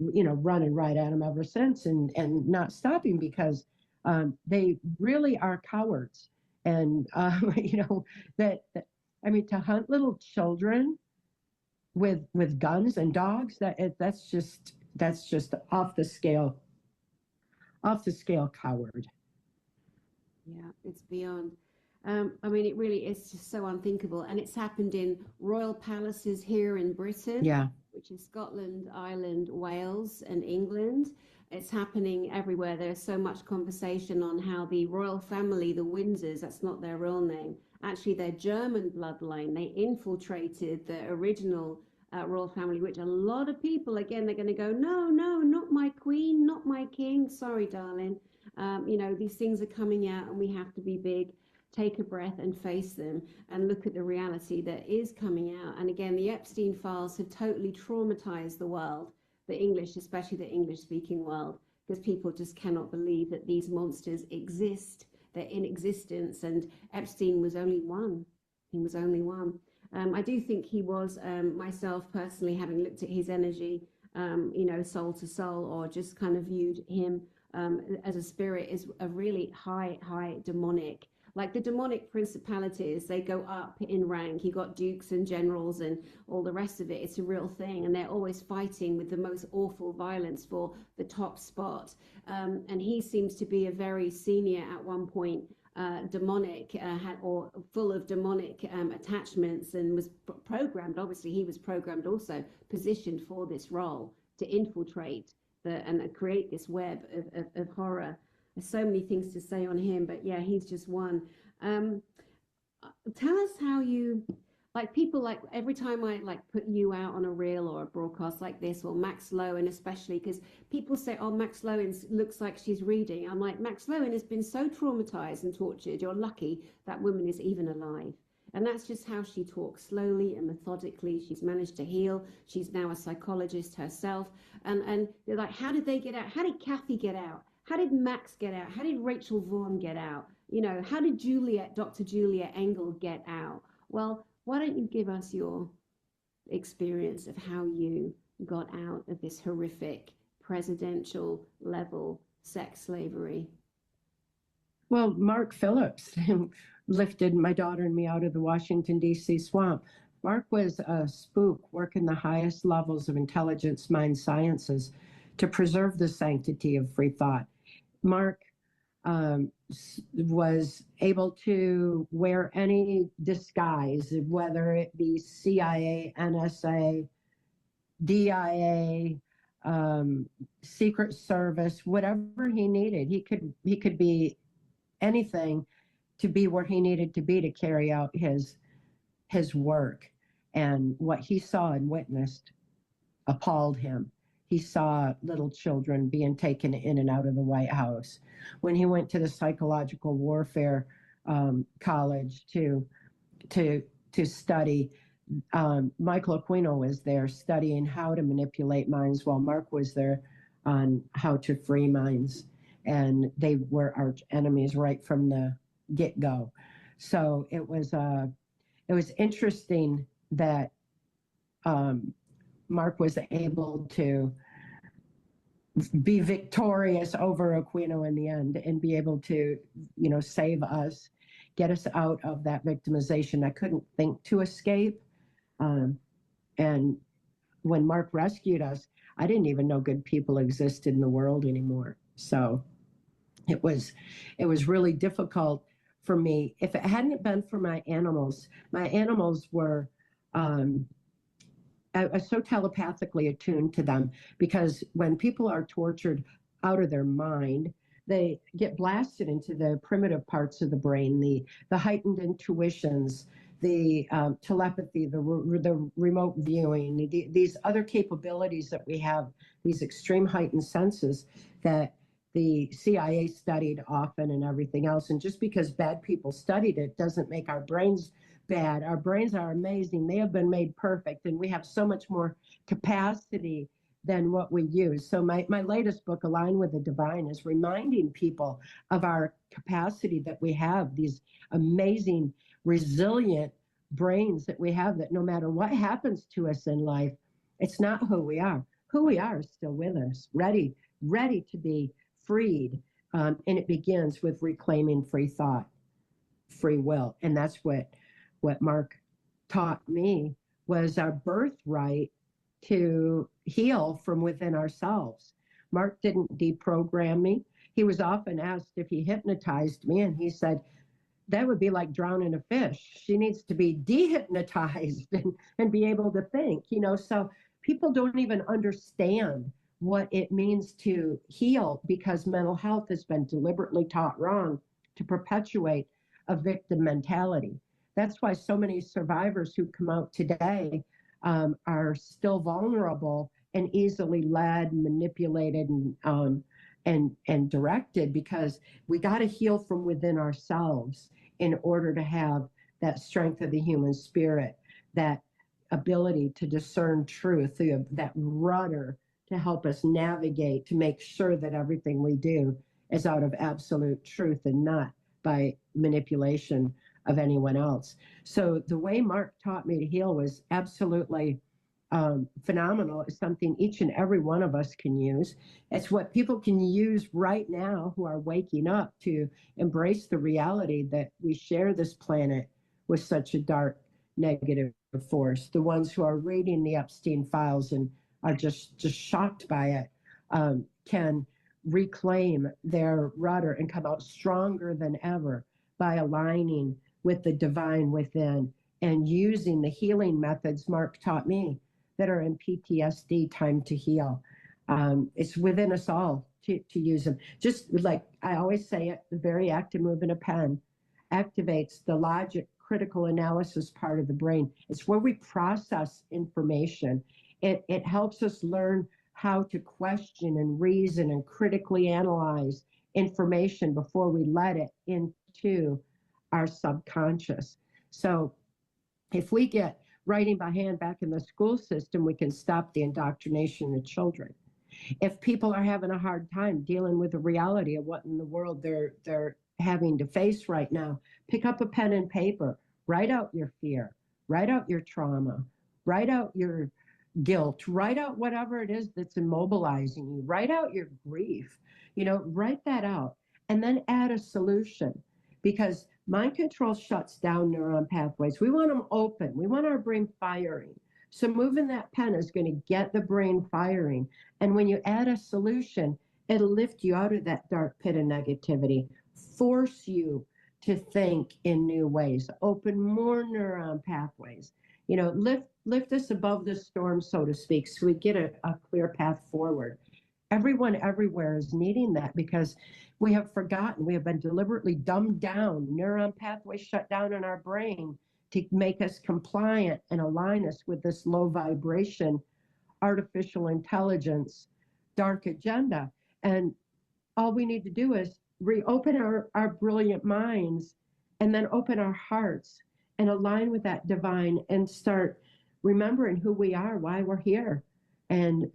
running right at him ever since, and not stopping, because they really are cowards. And to hunt little children with guns and dogs, that's just off the scale coward. Yeah, it's beyond. It really is just so unthinkable. And it's happened in royal palaces here in Britain, Yeah. which is Scotland, Ireland, Wales, and England. It's happening everywhere. There's so much conversation on how the royal family, the Windsors, that's not their real name, actually their German bloodline, they infiltrated the original royal family, which a lot of people, again, they're going to go, no, not my queen, not my king. Sorry, darling. These things are coming out, and we have to be big. Take a breath and face them, and look at the reality that is coming out. And again, the Epstein files have totally traumatized the world, the English, especially the English-speaking world, because people just cannot believe that these monsters exist. They're in existence, and Epstein was only one. He was only one. I do think he was, myself personally, having looked at his energy, soul to soul, or just kind of viewed him as a spirit, is a really high demonic. Like the demonic principalities, they go up in rank. You got dukes and generals and all the rest of it. It's a real thing. And they're always fighting with the most awful violence for the top spot. And he seems to be a very senior, at one point, demonic, or full of demonic attachments, and was programmed. Obviously, he was programmed also, positioned for this role to infiltrate and create this web of horror. There's so many things to say on him, but yeah, he's just one. Tell us how you, people, every time I put you out on a reel or a broadcast like this, or Max Lowen especially, because people say, oh, Max Lowen looks like she's reading. I'm like, Max Lowen has been so traumatized and tortured. You're lucky that woman is even alive. And that's just how she talks, slowly and methodically. She's managed to heal. She's now a psychologist herself. And they're like, how did they get out? How did Cathy get out? How did Max get out? How did Rachel Vaughn get out? How did Dr. Julia Engel get out? Well, why don't you give us your experience of how you got out of this horrific presidential level sex slavery? Well, Mark Phillips lifted my daughter and me out of the Washington, D.C. swamp. Mark was a spook working the highest levels of intelligence, mind sciences, to preserve the sanctity of free thought. Mark was able to wear any disguise, whether it be CIA, NSA, DIA, Secret Service, whatever he needed. He could be anything to be where he needed to be to carry out his work. And what he saw and witnessed appalled him. He saw little children being taken in and out of the White House. When he went to the psychological warfare college to study, Michael Aquino was there studying how to manipulate minds, while Mark was there on how to free minds. And they were arch enemies right from the get-go. So it was interesting that Mark was able to be victorious over Aquino in the end, and be able to, save us, get us out of that victimization. I couldn't think to escape. And when Mark rescued us, I didn't even know good people existed in the world anymore. So it was really difficult for me. If it hadn't been for my animals were, I was so telepathically attuned to them, because when people are tortured out of their mind, they get blasted into the primitive parts of the brain, the heightened intuitions, the telepathy, the remote viewing, these other capabilities that we have, these extreme heightened senses that the CIA studied often and everything else. And just because bad people studied it doesn't make our brains bad. Our brains are amazing. They have been made perfect, and we have so much more capacity than what we use. So my latest book, Align with the Divine, is reminding people of our capacity that we have, these amazing, resilient brains that we have, that no matter what happens to us in life, it's not who we are. Who we are is still with us, ready to be freed. And it begins with reclaiming free thought, free will. And that's what Mark taught me, was our birthright to heal from within ourselves. Mark didn't deprogram me. He was often asked if he hypnotized me, and he said, that would be like drowning a fish. She needs to be dehypnotized and be able to think, so people don't even understand what it means to heal, because mental health has been deliberately taught wrong to perpetuate a victim mentality. That's why so many survivors who come out today are still vulnerable and easily led, manipulated, and directed, because we got to heal from within ourselves in order to have that strength of the human spirit, that ability to discern truth, that rudder to help us navigate, to make sure that everything we do is out of absolute truth and not by manipulation of anyone else. So the way Mark taught me to heal was absolutely phenomenal. It's something each and every one of us can use. It's what people can use right now who are waking up to embrace the reality that we share this planet with such a dark, negative force. The ones who are reading the Epstein files and are just shocked by it can reclaim their rudder and come out stronger than ever by aligning with the divine within and using the healing methods Mark taught me that are in PTSD, time to heal. It's within us all to use them. Just like I always say it, the very act of moving a pen activates the logic, critical analysis part of the brain. It's where we process information. It helps us learn how to question and reason and critically analyze information before we let it into our subconscious. So if we get writing by hand back in the school system, we can stop the indoctrination of children. If people are having a hard time dealing with the reality of what in the world they're having to face right now, pick up a pen and paper, write out your fear, write out your trauma, write out your guilt, write out whatever it is that's immobilizing you, write out your grief, write that out, and then add a solution. Because mind control shuts down neuron pathways. We want them open. We want our brain firing. So moving that pen is going to get the brain firing. And when you add a solution, it'll lift you out of that dark pit of negativity, force you to think in new ways, open more neuron pathways, lift us above the storm, so to speak, so we get a clear path forward. Everyone everywhere is needing that, because we have forgotten, we have been deliberately dumbed down, neuron pathways shut down in our brain to make us compliant and align us with this low vibration, artificial intelligence, dark agenda. And all we need to do is reopen our brilliant minds, and then open our hearts and align with that divine and start remembering who we are, why we're here, and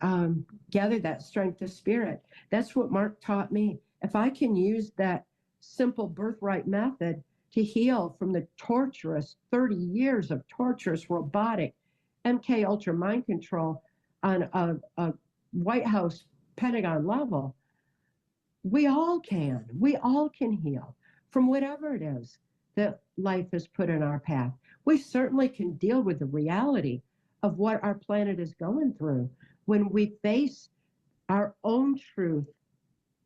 gather that strength of spirit. That's what Mark taught me. If I can use that simple birthright method to heal from the torturous 30 years of torturous robotic MK Ultra mind control on a White House Pentagon level, we all can heal from whatever it is that life has put in our path. We certainly can deal with the reality of what our planet is going through when we face our own truth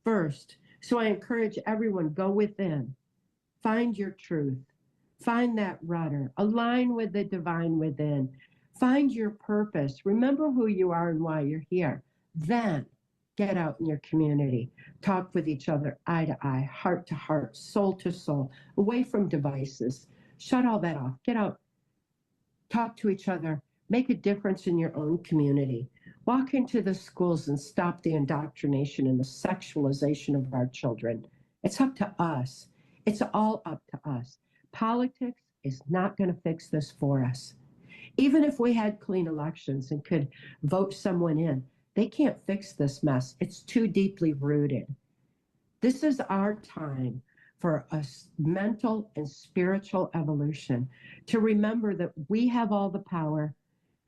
first. So I encourage everyone, go within, find your truth, find that rudder, align with the divine within, find your purpose, remember who you are and why you're here. Then get out in your community, talk with each other, eye to eye, heart to heart, soul to soul, away from devices. Shut all that off. Get out, talk to each other, make a difference in your own community. Walk into the schools and stop the indoctrination and the sexualization of our children. It's up to us. It's all up to us. Politics is not going to fix this for us. Even if we had clean elections and could vote someone in, they can't fix this mess. It's too deeply rooted. This is our time for a mental and spiritual evolution, to remember that we have all the power.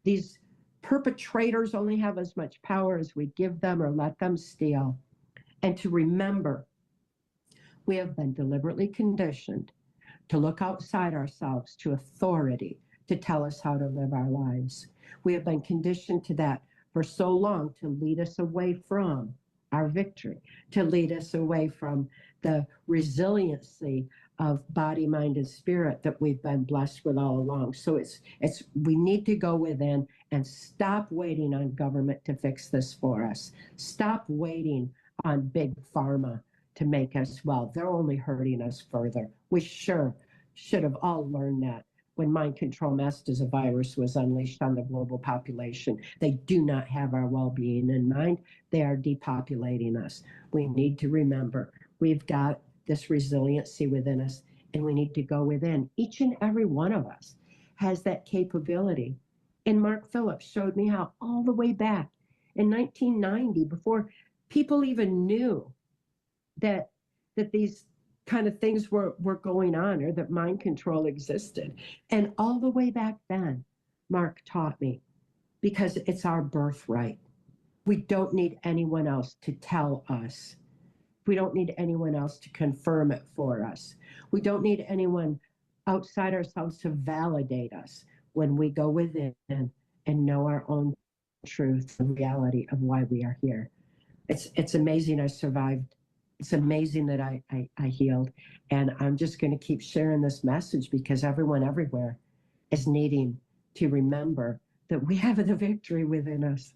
These perpetrators only have as much power as we give them or let them steal. And to remember, we have been deliberately conditioned to look outside ourselves to authority to tell us how to live our lives. We have been conditioned to that for so long, to lead us away from our victory, to lead us away from the resiliency of body, mind, and spirit that we've been blessed with all along. So we need to go within and stop waiting on government to fix this for us. Stop waiting on big pharma to make us well. They're only hurting us further. We sure should have all learned that when mind control masked as a virus was unleashed on the global population. They do not have our well-being in mind. They are depopulating us. We need to remember we've got this resiliency within us, and we need to go within. Each and every one of us has that capability. And Mark Phillips showed me how all the way back in 1990, before people even knew that these kind of things were going on, or that mind control existed. And all the way back then, Mark taught me, because it's our birthright. We don't need anyone else to tell us. We don't need anyone else to confirm it for us. We don't need anyone outside ourselves to validate us when we go within and know our own truth, the reality of why we are here. It's amazing I survived. It's amazing that I healed. And I'm just going to keep sharing this message, because everyone everywhere is needing to remember that we have the victory within us.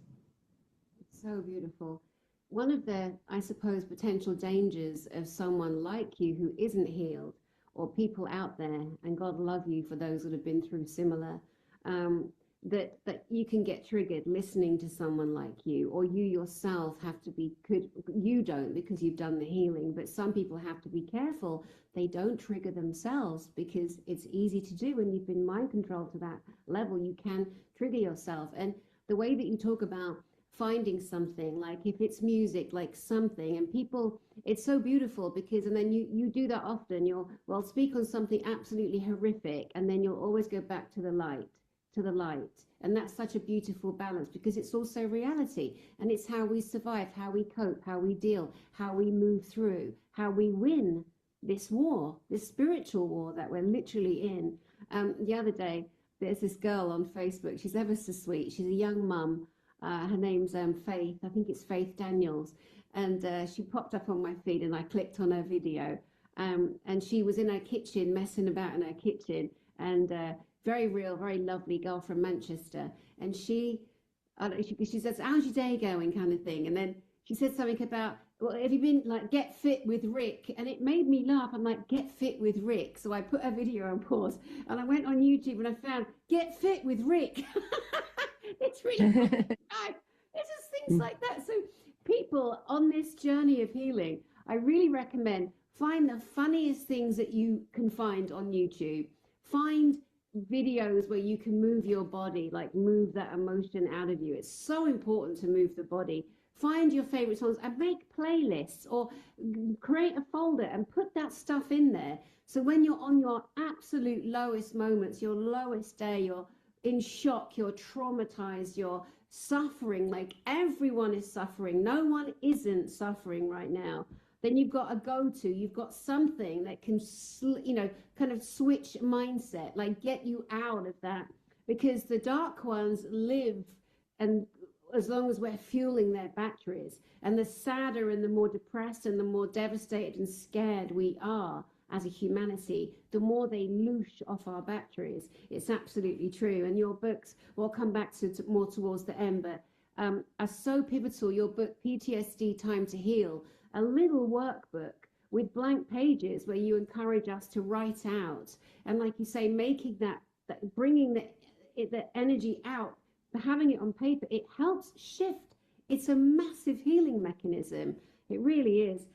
It's so beautiful. One of the, I suppose, potential dangers of someone like you who isn't healed, or people out there, and God love you for those that have been through similar, that you can get triggered listening to someone like you, or you yourself have to be, you don't because you've done the healing, but some people have to be careful they don't trigger themselves, because it's easy to do when you've been mind controlled to that level. You can trigger yourself. And the way that you talk about finding something, like if it's music, like something, and people, it's so beautiful, because, and then you do that often, well, speak on something absolutely horrific, and then you'll always go back to the light. And that's such a beautiful balance, because it's also reality, and it's how we survive, how we cope, how we deal, how we move through, how we win this war, this spiritual war that we're literally in. The other day, there's this girl on Facebook. She's ever so sweet. She's a young mum. Her name's Faith. I think it's Faith Daniels. And she popped up on my feed, and I clicked on her video. And she was in her kitchen, messing about in her kitchen. And very real, very lovely girl from Manchester. And she says, how's your day going, kind of thing. And then she said something about, well, have you been, like, get fit with Rick? And it made me laugh. I'm like, get fit with Rick. So I put her video on pause, and I went on YouTube and I found get fit with Rick. It's really it's just things like that. So people on this journey of healing, I really recommend, find the funniest things that you can find on YouTube. Find videos where you can move your body, like move that emotion out of you. It's so important to move the body. Find your favorite songs and make playlists, or create a folder and put that stuff in there. So when you're on your absolute lowest moments, your lowest day, you're in shock, you're traumatized, you're suffering, like everyone is suffering, no one isn't suffering right now, then you've got a go-to, you've got something that can, kind of switch mindset, like get you out of that, because the dark ones live, and as long as we're fueling their batteries, and the sadder and the more depressed and the more devastated and scared we are as a humanity, the more they loosh off our batteries. It's absolutely true. And your books, we'll come back to more towards the end, but are so pivotal. Your book, PTSD Time to Heal, a little workbook with blank pages where you encourage us to write out. And like you say, making that bringing the energy out having it on paper, it helps shift. It's a massive healing mechanism. It really is.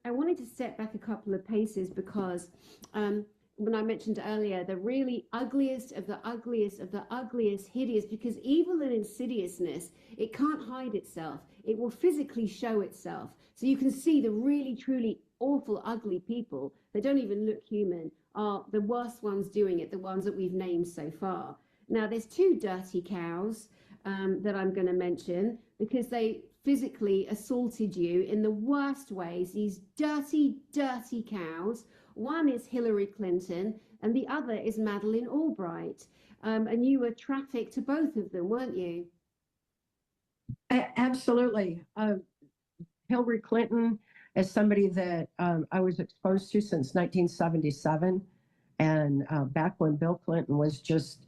I wanted to step back a couple of paces because when I mentioned earlier, the really ugliest of the ugliest of the ugliest, hideous, because evil and insidiousness, it can't hide itself. It will physically show itself. So you can see the really, truly awful, ugly people that don't even look human are the worst ones doing it, the ones that we've named so far. Now, there's two dirty cows that I'm going to mention because they physically assaulted you in the worst ways. These dirty, dirty cows. One is Hillary Clinton and the other is Madeleine Albright. And you were trafficked to both of them, weren't you? Absolutely. Hillary Clinton is somebody that I was exposed to since 1977. And back when Bill Clinton was just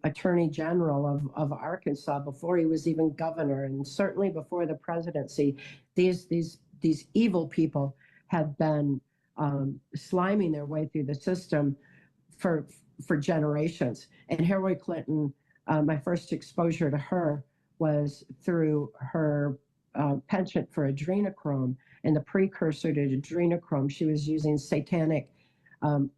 Attorney General of Arkansas, before he was even governor, and certainly before the presidency, these evil people had been sliming their way through the system for generations. And Hillary Clinton, my first exposure to her was through her penchant for adrenochrome, and the precursor to adrenochrome. She was using satanic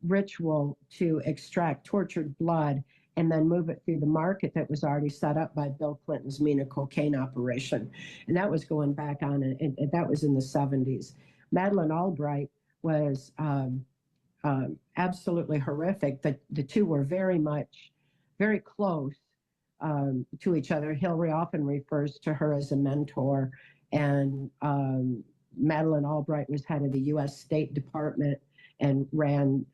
ritual to extract tortured blood and then move it through the market that was already set up by Bill Clinton's Mina cocaine operation. And that was going back on, and that was in the 70s. Madeleine Albright was absolutely horrific. The two were very close to each other. Hillary often refers to her as a mentor, and Madeleine Albright was head of the U.S. State Department and ran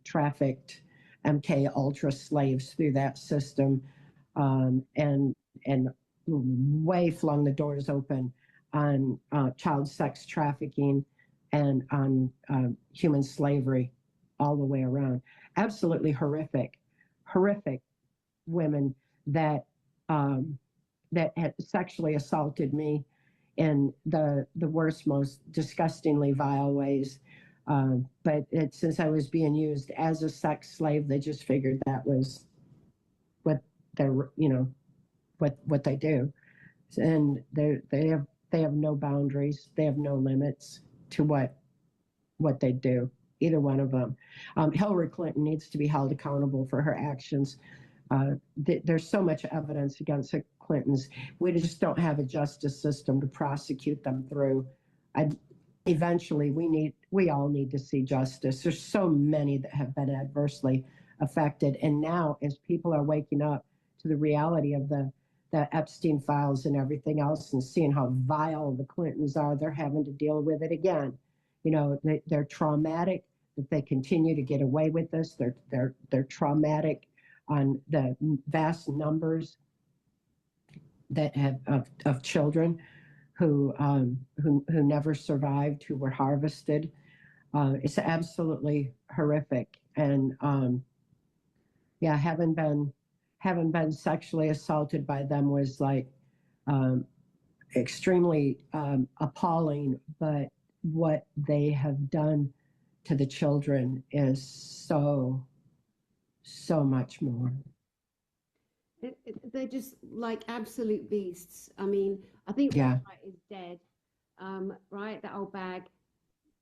trafficked MK Ultra slaves through that system, and way flung the doors open on child sex trafficking and on human slavery all the way around. Absolutely horrific women that that had sexually assaulted me in the worst, most disgustingly vile ways. But since I was being used as a sex slave, they just figured that was what they're, what they do, and they have no boundaries, they have no limits to what they do. Either one of them. Hillary Clinton needs to be held accountable for her actions. There's so much evidence against the Clintons. We just don't have a justice system to prosecute them through. Eventually, we all need to see justice. There's so many that have been adversely affected. And now, as people are waking up to the reality of the Epstein files and everything else and seeing how vile the Clintons are, they're having to deal with it again. They're traumatic that they continue to get away with this. They're traumatic on the vast numbers that have of children who never survived, who were harvested. It's absolutely horrific. And having been sexually assaulted by them was like extremely appalling. But what they have done to the children is so much more. They're just like absolute beasts. I mean, I think Albright is dead, right? That old bag,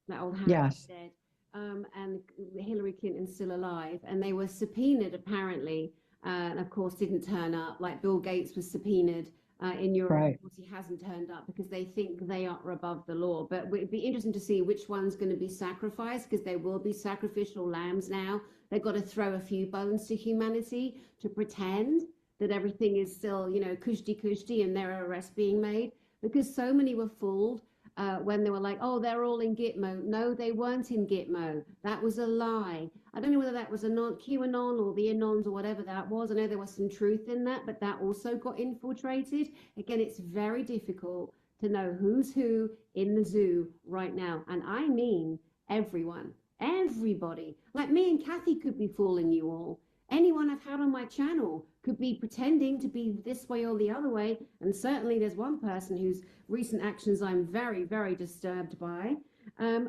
that old hound is dead. And Hillary Clinton's still alive. And they were subpoenaed apparently, and of course didn't turn up. Like Bill Gates was subpoenaed in Europe. Right. Of course, he hasn't turned up because they think they are above the law. But it'd be interesting to see which one's going to be sacrificed, because there will be sacrificial lambs now. They've got to throw a few bones to humanity to pretend that everything is still, kushti, and there are arrests being made, because so many were fooled when they were like, oh, they're all in Gitmo. No, they weren't in Gitmo. That was a lie. I don't know whether that was a QAnon or the Anons or whatever that was. I know there was some truth in that, but that also got infiltrated. Again, it's very difficult to know who's who in the zoo right now. And I mean everyone, everybody. Like me and Cathy could be fooling you all. Anyone I've had on my channel could be pretending to be this way or the other way. And certainly there's one person whose recent actions I'm very, very disturbed by.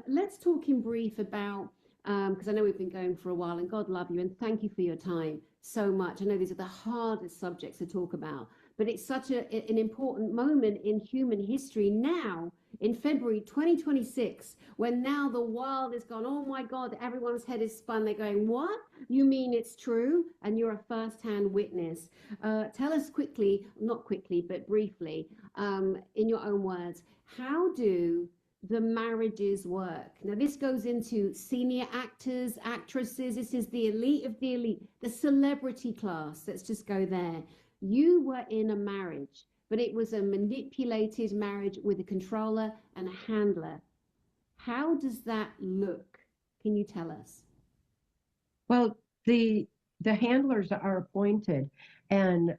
Let's talk in brief about because I know we've been going for a while, and God love you and thank you for your time so much. I know these are the hardest subjects to talk about, but it's such an important moment in human history now in February 2026, when now the world is gone, oh my God, everyone's head is spun. They're going, what? You mean it's true? And you're a first-hand witness. Tell us quickly, not quickly, but briefly, in your own words, how do the marriages work? Now, this goes into senior actors, actresses. This is the elite of the elite, the celebrity class. Let's just go there. You were in a marriage, but it was a manipulated marriage with a controller and a handler. How does that look? Can you tell us? Well, the handlers are appointed, and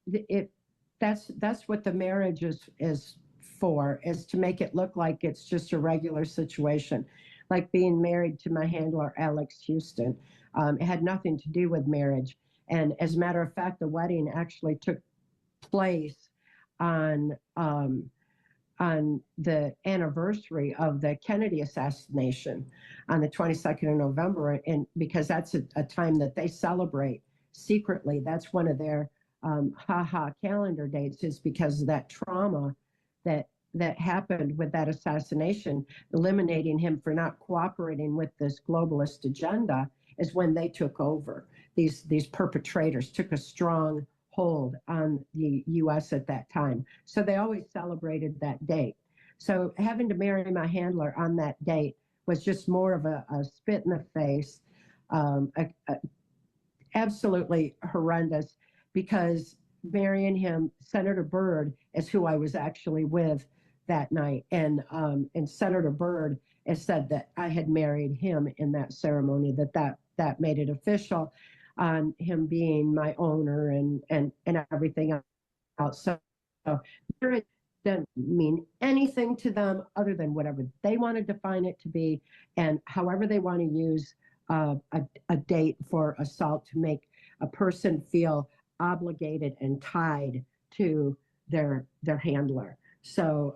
it that's what the marriage is for, is to make it look like it's just a regular situation, like being married to my handler Alex Houston. It had nothing to do with marriage, and as a matter of fact, the wedding actually took place on the anniversary of the Kennedy assassination on the 22nd of November, and because that's a time that they celebrate secretly. That's one of their calendar dates, is because of that trauma that happened with that assassination, eliminating him for not cooperating with this globalist agenda, is when they took over. These perpetrators took a strong hold on the U.S. at that time. So they always celebrated that date. So having to marry my handler on that date was just more of a spit in the face, absolutely horrendous, because marrying him, Senator Byrd is who I was actually with that night. And Senator Byrd has said that I had married him in that ceremony, that made it official on him being my owner and everything else. So marriage doesn't mean anything to them other than whatever they want to define it to be, and however they want to use a date for assault to make a person feel obligated and tied to their handler. So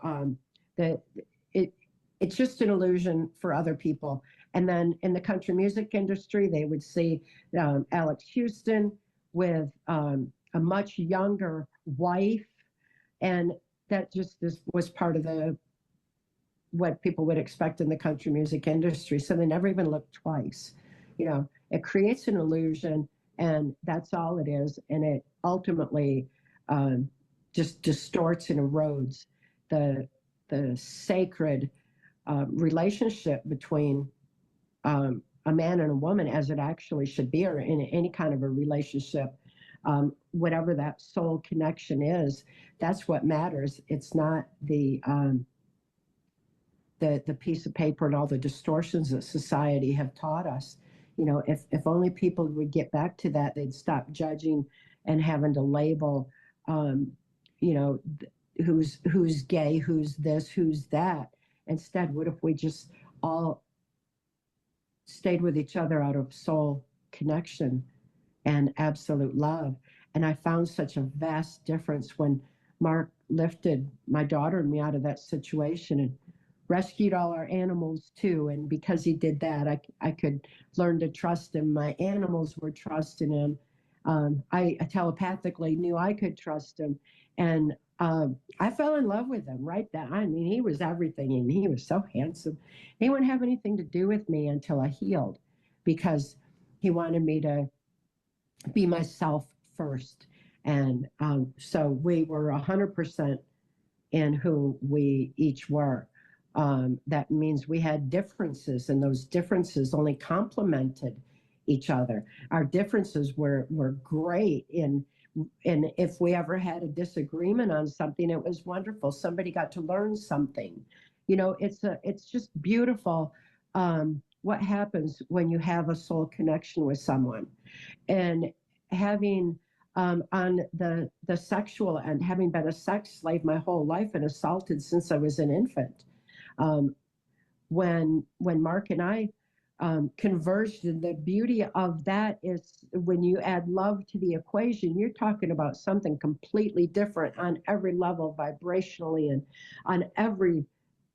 it's just an illusion for other people. And then in the country music industry, they would see Alex Houston with a much younger wife, and that just was part of what people would expect in the country music industry. So they never even looked twice. It creates an illusion, and that's all it is. And it ultimately just distorts and erodes the sacred relationship between a man and a woman, as it actually should be, or in any kind of a relationship. Whatever that soul connection is, that's what matters. It's not the piece of paper and all the distortions that society have taught us. If only people would get back to that, they'd stop judging and having to label, who's gay, who's this, who's that. Instead, what if we just all stayed with each other out of soul connection and absolute love? And I found such a vast difference when Mark lifted my daughter and me out of that situation and rescued all our animals too. And because he did that, I could learn to trust him. My animals were trusting him. I telepathically knew I could trust him. And I fell in love with him right then. I mean, he was everything, and he was so handsome. He wouldn't have anything to do with me until I healed, because he wanted me to be myself first. And so we were 100% in who we each were. That means we had differences, and those differences only complemented each other. Our differences were great, and if we ever had a disagreement on something, it was wonderful. Somebody got to learn something. It's just beautiful what happens when you have a soul connection with someone. And having on the sexual end, having been a sex slave my whole life and assaulted since I was an infant, when Mark and I converged, and the beauty of that is when you add love to the equation, you're talking about something completely different on every level, vibrationally, and on every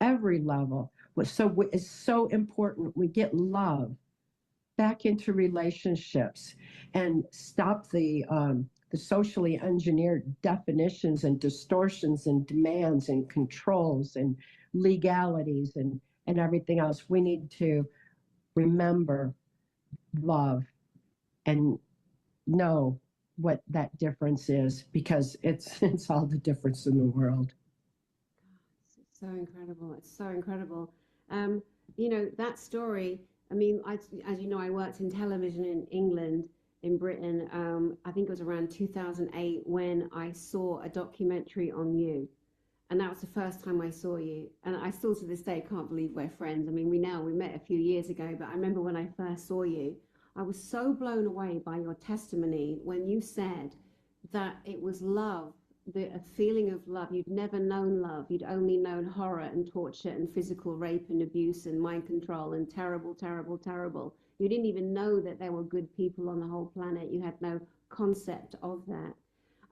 level. It's so important we get love back into relationships and stop the socially engineered definitions and distortions and demands and controls and legalities and everything else. We need to remember love and know what that difference is, because it's all the difference in the world. It's so incredible. It's so incredible. Um, you know, that story, I mean, as you know, I worked in television in England, in Britain. I think it was around 2008 when I saw a documentary on you. And that was the first time I saw you. And I still to this day can't believe we're friends. I mean, we met a few years ago, but I remember when I first saw you, I was so blown away by your testimony when you said that it was love, a feeling of love. You'd never known love. You'd only known horror and torture and physical rape and abuse and mind control and terrible, terrible, terrible. You didn't even know that there were good people on the whole planet. You had no concept of that.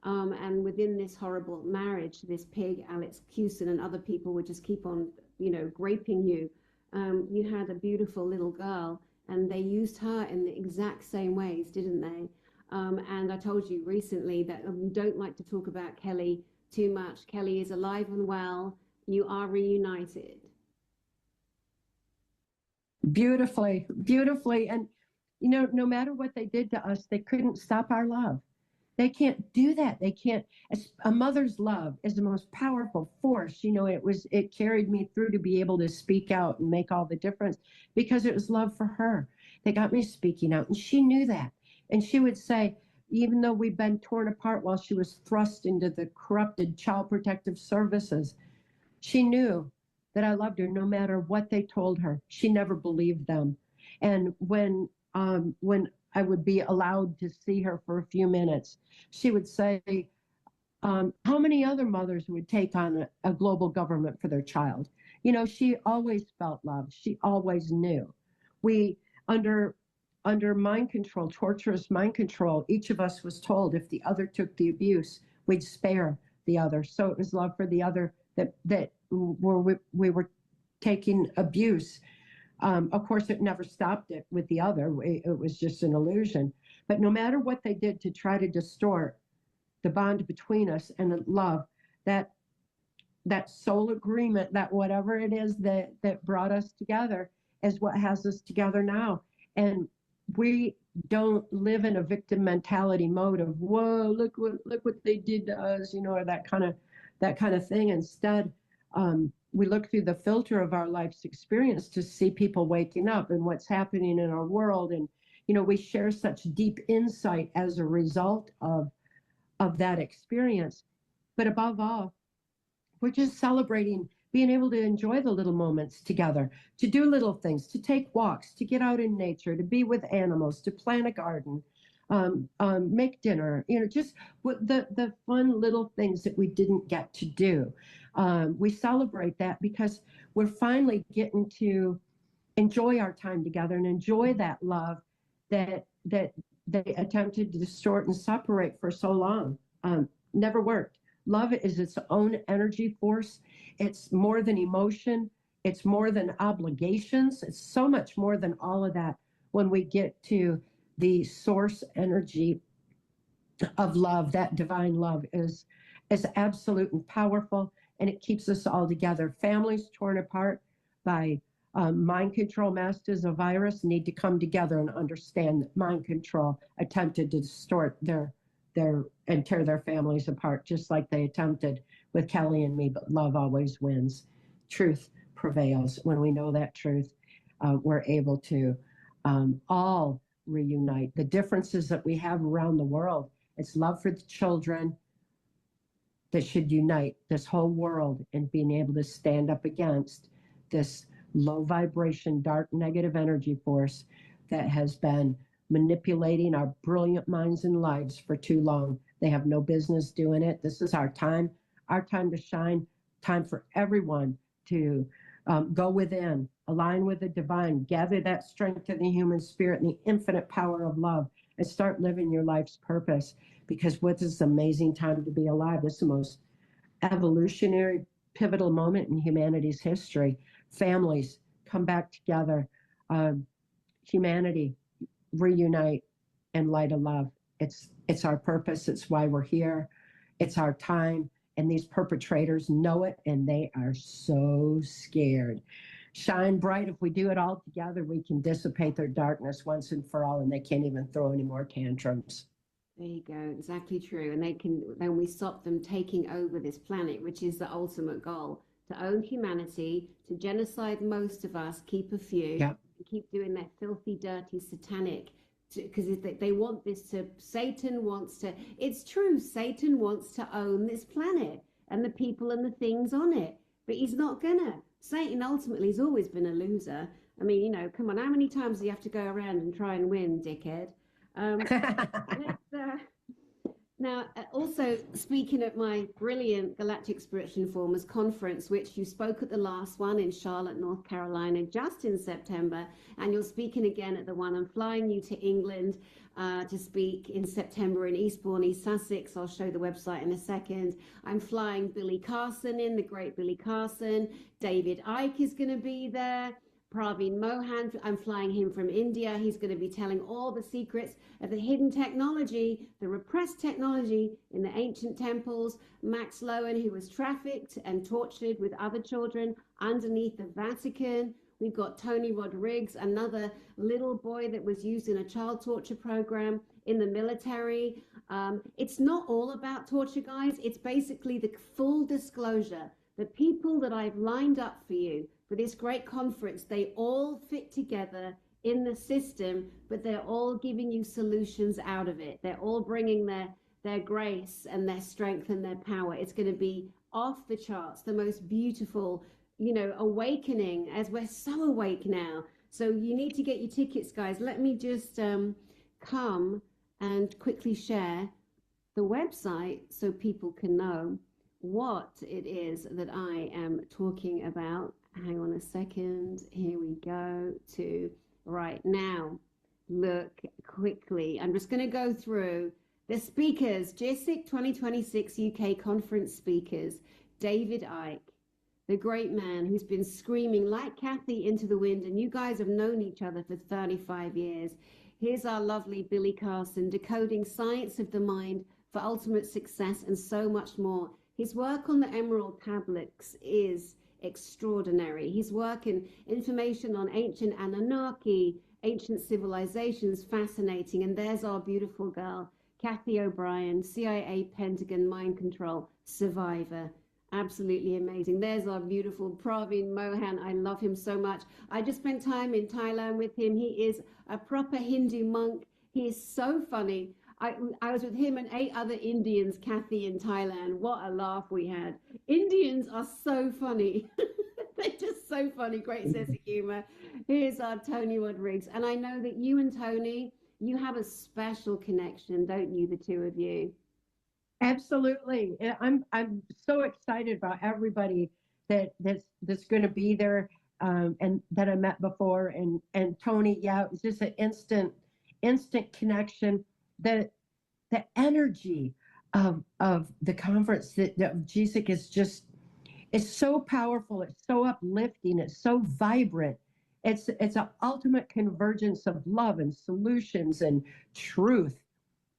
And within this horrible marriage, this pig, Alex Cuson, and other people would just keep on, you know, raping you. You had a beautiful little girl, and they used her in the exact same ways, didn't they? And I told you recently that we don't like to talk about Kelly too much. Kelly is alive and well. You are reunited. Beautifully, beautifully. And, you know, no matter what they did to us, they couldn't stop our love. They can't do that. They can't. A mother's love is the most powerful force. You know, it carried me through to be able to speak out and make all the difference, because it was love for her that got me speaking out. And she knew that. And she would say, even though we've been torn apart while she was thrust into the corrupted Child Protective Services, she knew that I loved her no matter what they told her. She never believed them. And when I would be allowed to see her for a few minutes, she would say, how many other mothers would take on a global government for their child? You know, she always felt loved. She always knew. We, under mind control, torturous mind control, each of us was told if the other took the abuse, we'd spare the other. So it was love for the other that we were taking abuse. Of course, it never stopped it with the other. It was just an illusion. But no matter what they did to try to distort the bond between us and love, that soul agreement, that whatever it is that brought us together, is what has us together now. And we don't live in a victim mentality mode of, whoa, look what they did to us, you know, or that kind of thing. Instead, we look through the filter of our life's experience to see people waking up and what's happening in our world. And, you know, we share such deep insight as a result of that experience. But above all, we're just celebrating being able to enjoy the little moments together, to do little things, to take walks, to get out in nature, to be with animals, to plant a garden, make dinner, you know, just the fun little things that we didn't get to do. We celebrate that because we're finally getting to enjoy our time together and enjoy that love that they attempted to distort and separate for so long. Never worked. Love is its own energy force. It's more than emotion. It's more than obligations. It's so much more than all of that when we get to the source energy of love. That divine love is absolute and powerful, and it keeps us all together. Families torn apart by mind control masked as a virus need to come together and understand that mind control attempted to distort their and tear their families apart, just like they attempted with Kelly and me. But love always wins. Truth prevails. When we know that truth, we're able to all reunite. The differences that we have around the world, it's love for the children that should unite this whole world, and being able to stand up against this low vibration, dark, negative energy force that has been manipulating our brilliant minds and lives for too long. They have no business doing it. This is our time to shine, time for everyone to go within, align with the divine, gather that strength of the human spirit and the infinite power of love, and start living your life's purpose. Because what is this amazing time to be alive? This is the most evolutionary pivotal moment in humanity's history. Families come back together. Humanity reunite and light a love. It's our purpose. It's why we're here. It's our time. And these perpetrators know it, and they are so scared. Shine bright. If we do it all together, we can dissipate their darkness once and for all, and they can't even throw any more tantrums. There you go, exactly true. And then we stop them taking over this planet, which is the ultimate goal, to own humanity, to genocide most of us, keep a few, Yep. and keep doing their filthy, dirty, satanic, because they want this to, Satan wants to, it's true, Satan wants to own this planet and the people and the things on it, but he's not gonna. Satan ultimately has always been a loser. I mean, you know, come on, how many times do you have to go around and try and win, dickhead? Now, also speaking at my brilliant Galactic Spiritual Informers conference, which you spoke at the last one in Charlotte, North Carolina, just in September, and you're speaking again at the one. I'm flying you to England to speak in September in Eastbourne, East Sussex. I'll show the website in a second. I'm flying Billy Carson in, the great Billy Carson. David Icke is going to be there. Brien Bohemian, I'm flying him from India. He's going to be telling all the secrets of the hidden technology, the repressed technology in the ancient temples. Max Lowen, who was trafficked and tortured with other children underneath the Vatican. We've got Tony Rodriguez, another little boy that was used in a child torture program in the military. It's not all about torture, guys. It's basically the full disclosure. The people that I've lined up for you for this great conference, they all fit together in the system, but they're all giving you solutions out of it. They're all bringing their grace and their strength and their power. It's going to be off the charts, the most beautiful, you know, awakening, as we're so awake now. So you need to get your tickets, guys. Let me just come and quickly share the website so people can know what it is that I am talking about. Hang on a second. Here we go to right now. Look quickly. I'm just going to go through the speakers. GISIC 2026 UK conference speakers. David Icke, the great man who's been screaming like Cathy into the wind, and you guys have known each other for 35 years. Here's our lovely Billy Carson, decoding science of the mind for ultimate success and so much more. His work on the Emerald Tablets is extraordinary. His work in information on ancient Anunnaki, ancient civilizations, fascinating. And there's our beautiful girl, Cathy O Brien, CIA, Pentagon, mind control, survivor. Absolutely amazing. There's our beautiful Brien Bohemian. I love him so much. I just spent time in Thailand with him. He is a proper Hindu monk. He is so funny. I was with him and 8 other Indians, Cathy, in Thailand. What a laugh we had. Indians are so funny. They're just so funny. Great sense of humor. Here's our Tony Rodriguez. And I know that you and Tony, you have a special connection, don't you, the two of you? Absolutely. I'm so excited about everybody that's going to be there, and that I met before. And Tony, yeah, it was just an instant connection. The energy of the conference that GISIC is just, it's so powerful, it's so uplifting, it's so vibrant. It's an ultimate convergence of love and solutions and truth.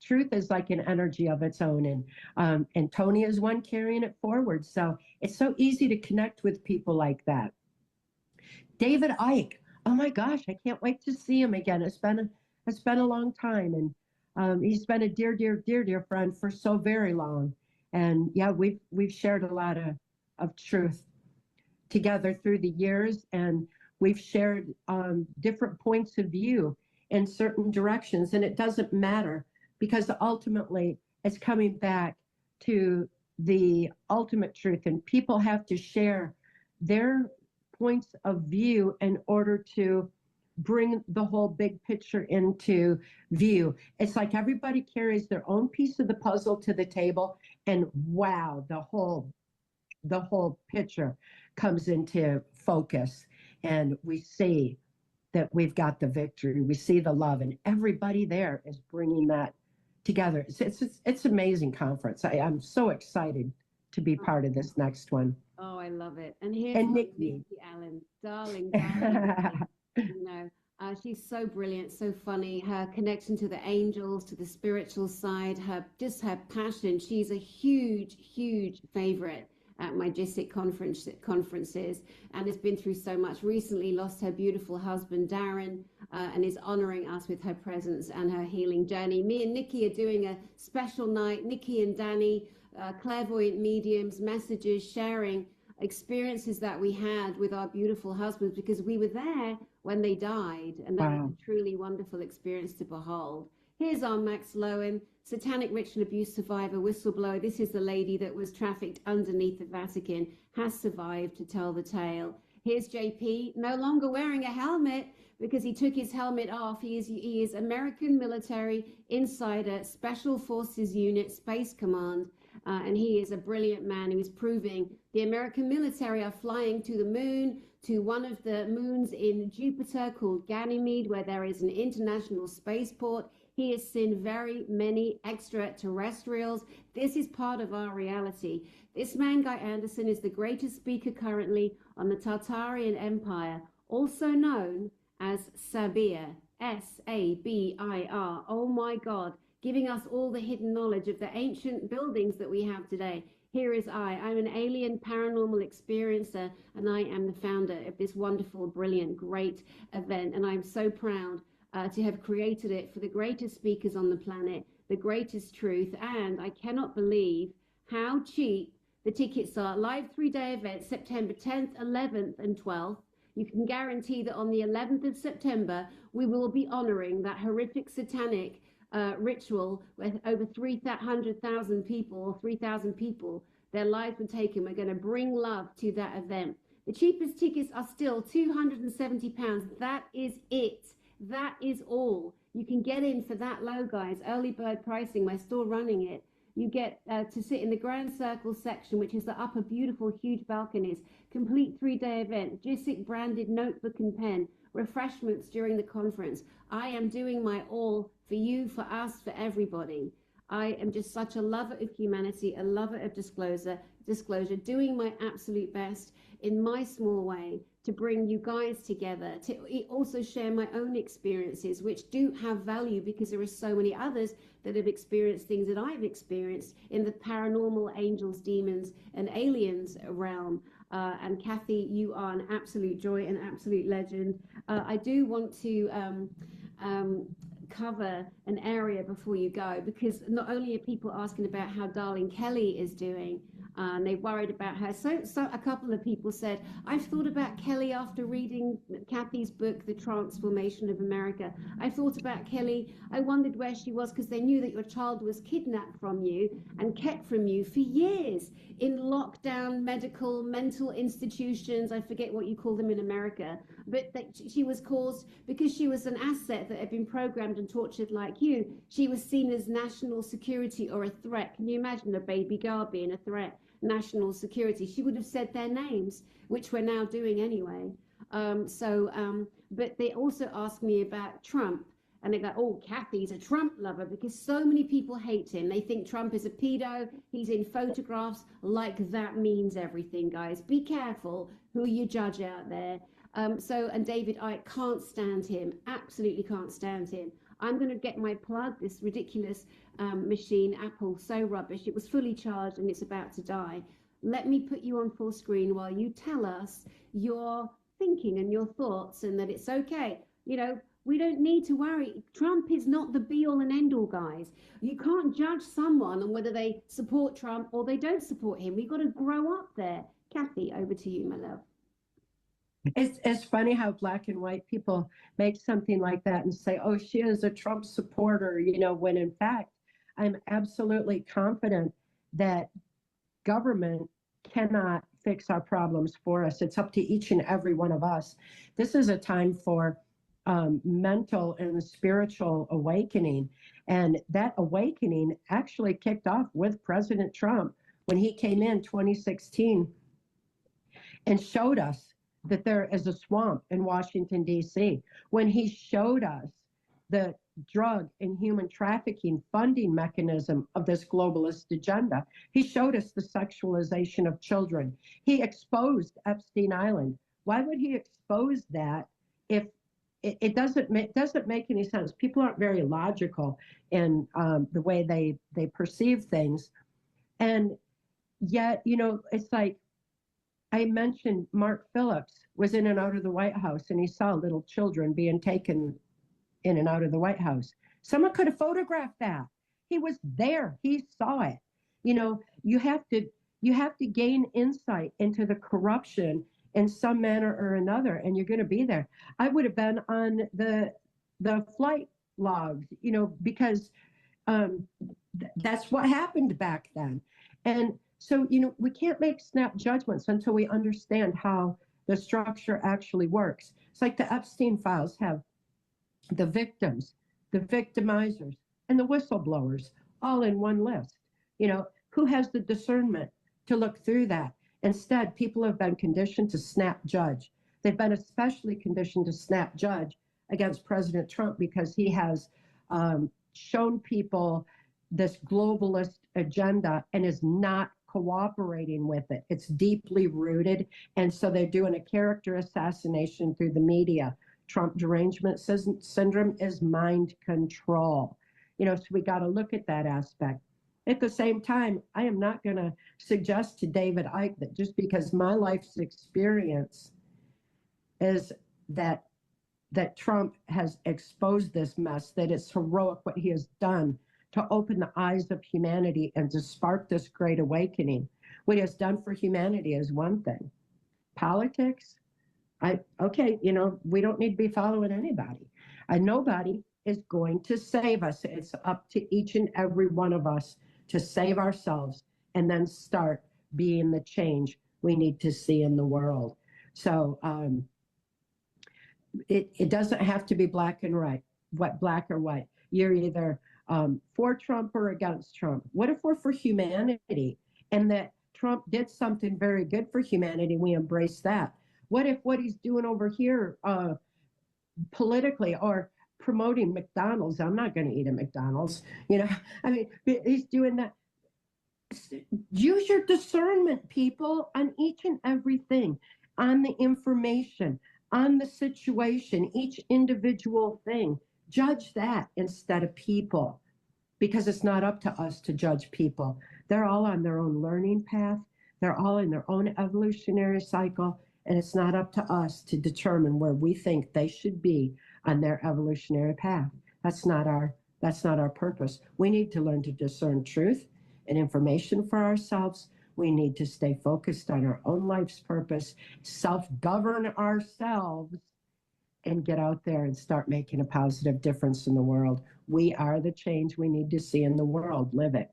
Truth is like an energy of its own, and Tony is one carrying it forward. So it's so easy to connect with people like that. David Icke, oh my gosh, I can't wait to see him again. It's been a long time, and he's been a dear friend for so very long. And yeah, we've shared a lot of truth together through the years, and we've shared different points of view in certain directions, and it doesn't matter, because ultimately it's coming back to the ultimate truth, and people have to share their points of view in order to bring the whole big picture into view. It's like everybody carries their own piece of the puzzle to the table, and wow, the whole picture comes into focus, and we see that we've got the victory. We see the love, and everybody there is bringing that together. It's amazing conference. I'm so excited to be part of this next one. Oh, I love it. And here's And my Nikki. Nikki Allen, darling, darling Nikki. You know, she's so brilliant, so funny. Her connection to the angels, to the spiritual side, her passion. She's a huge, huge favorite at my GISIC conferences, and has been through so much. Recently lost her beautiful husband Darren, and is honoring us with her presence and her healing journey. Me and Nikki are doing a special night. Nikki and Danny, clairvoyant mediums, messages, sharing experiences that we had with our beautiful husbands, because we were there when they died, and that was a truly wonderful experience to behold. Here's our Max Lowen, satanic ritual abuse survivor, whistleblower. This is the lady that was trafficked underneath the Vatican, has survived to tell the tale. Here's JP, no longer wearing a helmet because he took his helmet off. He is American military insider, Special Forces Unit, Space Command. And he is a brilliant man who is proving the American military are flying to the moon, to one of the moons in Jupiter called Ganymede, where there is an international spaceport. He has seen very many extraterrestrials. This is part of our reality. This man, Guy Anderson, is the greatest speaker currently on the Tartarian Empire, also known as Sabir, S-A-B-I-R. Oh my God, giving us all the hidden knowledge of the ancient buildings that we have today. Here is I'm an alien paranormal experiencer, and I am the founder of this wonderful, brilliant, great event. And I'm so proud to have created it for the greatest speakers on the planet, the greatest truth. And I cannot believe how cheap the tickets are. Live 3-day event, September 10th, 11th, and 12th. You can guarantee that on the 11th of September, we will be honoring that horrific satanic ritual with over 300,000 people, or 3,000 people, their lives were taken. We're going to bring love to that event. The cheapest tickets are still £270. That is it. That is all. You can get in for that low, guys. Early bird pricing. We're still running it. You get to sit in the Grand Circle section, which is the upper beautiful, huge balconies. Complete 3-day event. GISIC branded notebook and pen. Refreshments during the conference. I am doing my all for you, for us, for everybody. I am just such a lover of humanity, a lover of disclosure, doing my absolute best in my small way to bring you guys together, to also share my own experiences, which do have value because there are so many others that have experienced things that I've experienced in the paranormal, angels, demons, and aliens realm. And Cathy, you are an absolute joy, an absolute legend. I do want to cover an area before you go, because not only are people asking about how darling Kelly is doing, and they worried about her. So a couple of people said, I've thought about Kelly after reading Cathy's book, The Transformation of America. I thought about Kelly. I wondered where she was, because they knew that your child was kidnapped from you and kept from you for years in lockdown, mental institutions. I forget what you call them in America, but that she was caused because she was an asset that had been programmed and tortured like you. She was seen as national security or a threat. Can you imagine a baby girl being a threat? National security. She would have said their names, which we're now doing anyway. But they also asked me about Trump, and they go, oh, Cathy's a Trump lover, because so many people hate him. They think Trump is a pedo. He's in photographs. Like that means everything, guys. Be careful who you judge out there. And David Icke, can't stand him. Absolutely can't stand him. I'm going to get my plug, this ridiculous machine, Apple, so rubbish. It was fully charged and it's about to die. Let me put you on full screen while you tell us your thinking and your thoughts, and that it's okay. You know, we don't need to worry. Trump is not the be-all and end-all, guys. You can't judge someone on whether they support Trump or they don't support him. We've got to grow up there. Cathy, over to you, my love. It's funny how black and white people make something like that and say, oh, she is a Trump supporter, you know, when in fact, I'm absolutely confident that government cannot fix our problems for us. It's up to each and every one of us. This is a time for mental and spiritual awakening. And that awakening actually kicked off with President Trump when he came in 2016 and showed us that there is a swamp in Washington, D.C., when he showed us the drug and human trafficking funding mechanism of this globalist agenda. He showed us the sexualization of children. He exposed Epstein Island. Why would he expose that if it doesn't make any sense? People aren't very logical in the way they perceive things. And yet, it's like I mentioned Mark Phillips was in and out of the White House, and he saw little children being taken in and out of the White House. Someone could have photographed that. He was there. He saw it. You have to gain insight into the corruption in some manner or another, and you're going to be there. I would have been on the flight logs, because that's what happened back then. And so, we can't make snap judgments until we understand how the structure actually works. It's like the Epstein files have the victims, the victimizers, and the whistleblowers all in one list. Who has the discernment to look through that? Instead, people have been conditioned to snap judge. They've been especially conditioned to snap judge against President Trump because he has shown people this globalist agenda and is not cooperating with it. It's deeply rooted. And so they're doing a character assassination through the media. Trump derangement syndrome is mind control. So we got to look at that aspect. At the same time, I am not going to suggest to David Icke that just because my life's experience is that Trump has exposed this mess, that it's heroic what he has done to open the eyes of humanity and to spark this great awakening. What he has done for humanity is one thing. Politics, we don't need to be following anybody. Nobody is going to save us. It's up to each and every one of us to save ourselves and then start being the change we need to see in the world. So it doesn't have to be black and white, black or white. You're either for Trump or against Trump. What if we're for humanity and that Trump did something very good for humanity? We embrace that. What if what he's doing over here politically or promoting McDonald's? I'm not going to eat at McDonald's. He's doing that. Use your discernment, people, on each and everything, on the information, on the situation, each individual thing. Judge that instead of people, because it's not up to us to judge people. They're all on their own learning path. They're all in their own evolutionary cycle. And it's not up to us to determine where we think they should be on their evolutionary path. That's not our purpose. We need to learn to discern truth and information for ourselves. We need to stay focused on our own life's purpose, self-govern ourselves, and get out there and start making a positive difference in the world. We are the change we need to see in the world. Live it.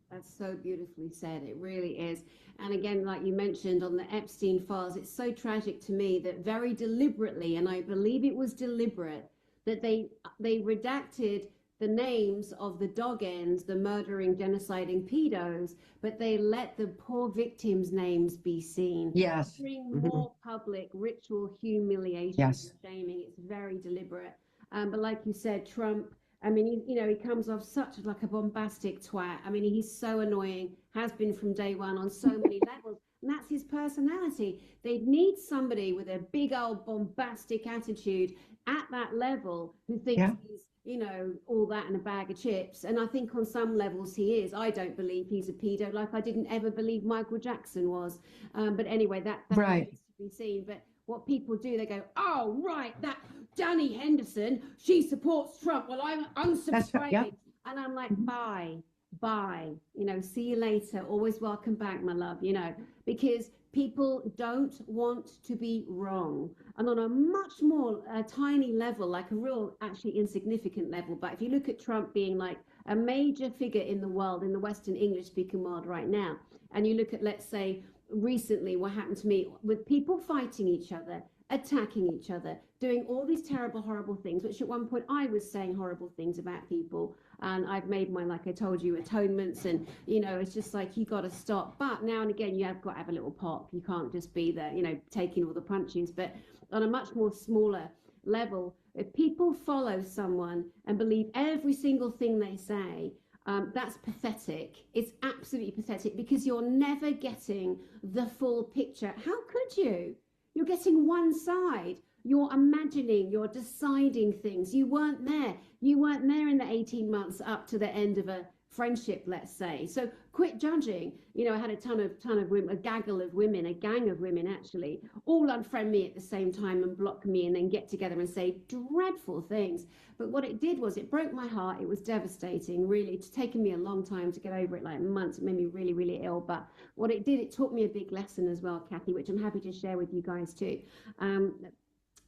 That's so beautifully said. It really is. And again, like you mentioned on the Epstein files, it's so tragic to me that very deliberately, and I believe it was deliberate, that they redacted the names of the dog ends, the murdering, genociding pedos, but they let the poor victims' names be seen. Yes. Bring more public ritual humiliation yes. and shaming. It's very deliberate. But like you said, Trump, he comes off such like a bombastic twat. He's so annoying, has been from day one on so many levels. And that's his personality. They need somebody with a big old bombastic attitude at that level who thinks he's, all that in a bag of chips. And I think on some levels he is. I don't believe he's a pedo, like I didn't ever believe Michael Jackson was. But anyway, that right. needs to be seen. But what people do, they go, oh, right, that Danny Henderson, she supports Trump. Well, I'm unsubscribing. Yep. And I'm like, bye, see you later. Always welcome back, my love, because people don't want to be wrong. And on a much more tiny level, like a real, actually insignificant level. But if you look at Trump being like a major figure in the world, in the Western English-speaking world right now, and you look at, let's say, recently what happened to me with people fighting each other, attacking each other, doing all these terrible, horrible things, which at one point I was saying horrible things about people. And I've made my, like I told you, atonements. And, it's just like, you got to stop. But now and again, you have got to have a little pop. You can't just be there, taking all the punches. But on a much more smaller level. If people follow someone and believe every single thing they say, that's pathetic. It's absolutely pathetic because you're never getting the full picture. How could you? You're getting one side. You're imagining, you're deciding things. You weren't there. You weren't there in the 18 months up to the end of a friendship, let's say. So quit judging. You know, I had a ton of women, a gaggle of women, a gang of women actually, all unfriend me at the same time and block me and then get together and say dreadful things. But what it did was it broke my heart. It was devastating, really. It's taken me a long time to get over it, like months. It made me really, really ill. But what it did, it taught me a big lesson as well, Cathy, which I'm happy to share with you guys too.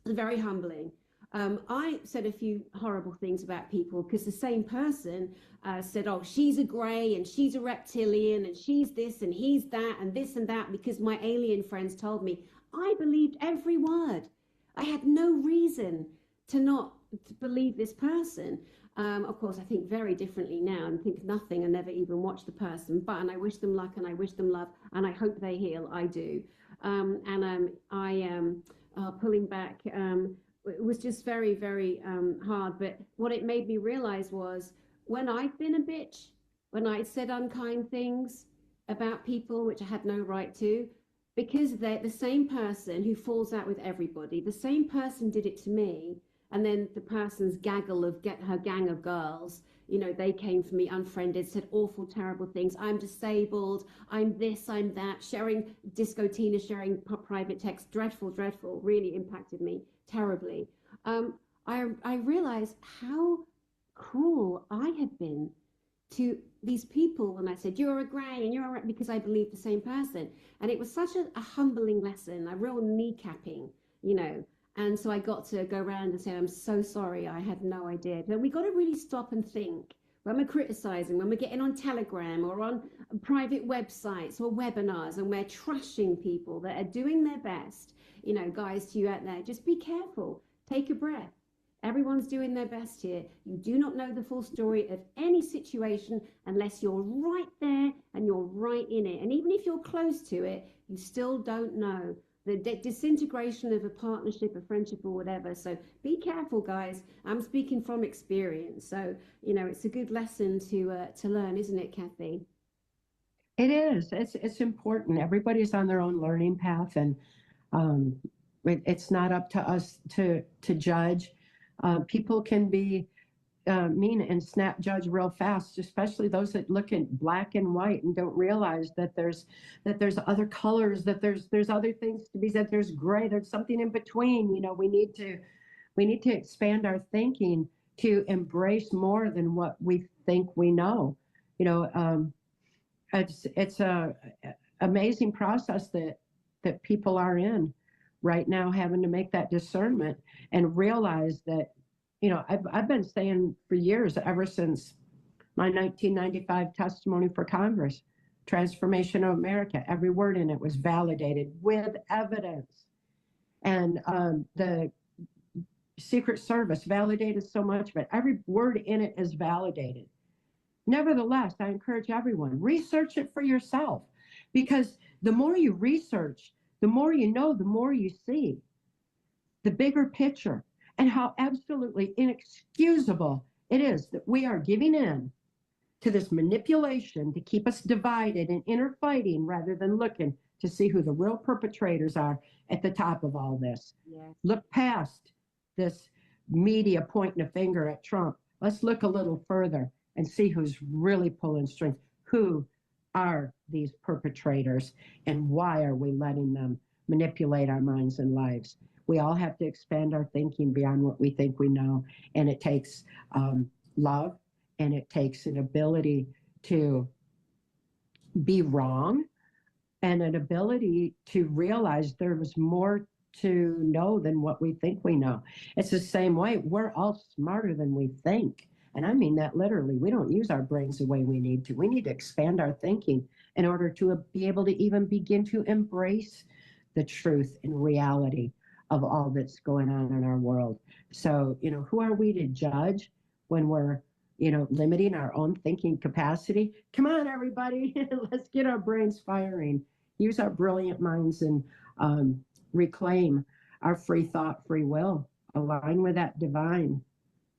Very humbling. I said a few horrible things about people because the same person said, oh, she's a grey and she's a reptilian and she's this and he's that and this and that, because my alien friends told me. I believed every word. I had no reason to not to believe this person. Of course, I think very differently now and think nothing and never even watch the person. But, and I wish them luck and I wish them love and I hope they heal. I do. I am pulling back. It was just very, very hard. But what it made me realize was when I'd been a bitch, when I'd said unkind things about people, which I had no right to, because they're the same person who falls out with everybody, the same person did it to me. And then the person's gaggle of her gang of girls, you know, they came for me unfriended, said awful, terrible things. I'm disabled. I'm this, I'm that. Sharing Disco Tina, sharing private text, dreadful, dreadful, really impacted me terribly. I realized how cruel I had been to these people when I said, you're a grey and you're a, because I believed the same person. And it was such a humbling lesson, a real kneecapping, you know. And so I got to go around and say, I'm so sorry, I had no idea. But we got to really stop and think when we're criticizing, when we're getting on Telegram or on private websites or webinars and we're trashing people that are doing their best. You know, guys, to you out there, just be careful. Take a breath. Everyone's doing their best here. You do not know the full story of any situation unless you're right there and you're right in it. And even if you're close to it, you still don't know the disintegration of a partnership, a friendship, or whatever. So be careful, guys. I'm speaking from experience. So, you know, it's a good lesson to learn, isn't it, Cathy? It is. It's important. Everybody's on their own learning path, and it's not up to us to judge. People can be mean and snap judge real fast, especially those that look at black and white and don't realize that there's other colors, that there's other things to be said. There's gray. There's something in between. You know, we need to expand our thinking to embrace more than what we think we know. You know, it's a amazing process that people are in right now, having to make that discernment and realize that, you know, I've been saying for years, ever since my 1995 testimony for Congress, Transformation of America, every word in it was validated with evidence. And the Secret Service validated so much, but every word in it is validated. Nevertheless, I encourage everyone, research it for yourself, because the more you research, the more you know, the more you see the bigger picture and how absolutely inexcusable it is that we are giving in to this manipulation to keep us divided and inner fighting rather than looking to see who the real perpetrators are at the top of all this. Yes. Look past this media pointing a finger at Trump. Let's look a little further and see who's really pulling strings. Who are these perpetrators and why are we letting them manipulate our minds and lives? We all have to expand our thinking beyond what we think we know. And it takes love, and it takes an ability to be wrong and an ability to realize there was more to know than what we think we know. It's the same way. We're all smarter than we think. And I mean that literally. We don't use our brains the way we need to. We need to expand our thinking in order to be able to even begin to embrace the truth and reality of all that's going on in our world. So, you know, who are we to judge when we're, you know, limiting our own thinking capacity? Come on, everybody, let's get our brains firing, use our brilliant minds, and reclaim our free thought, free will align with that divine.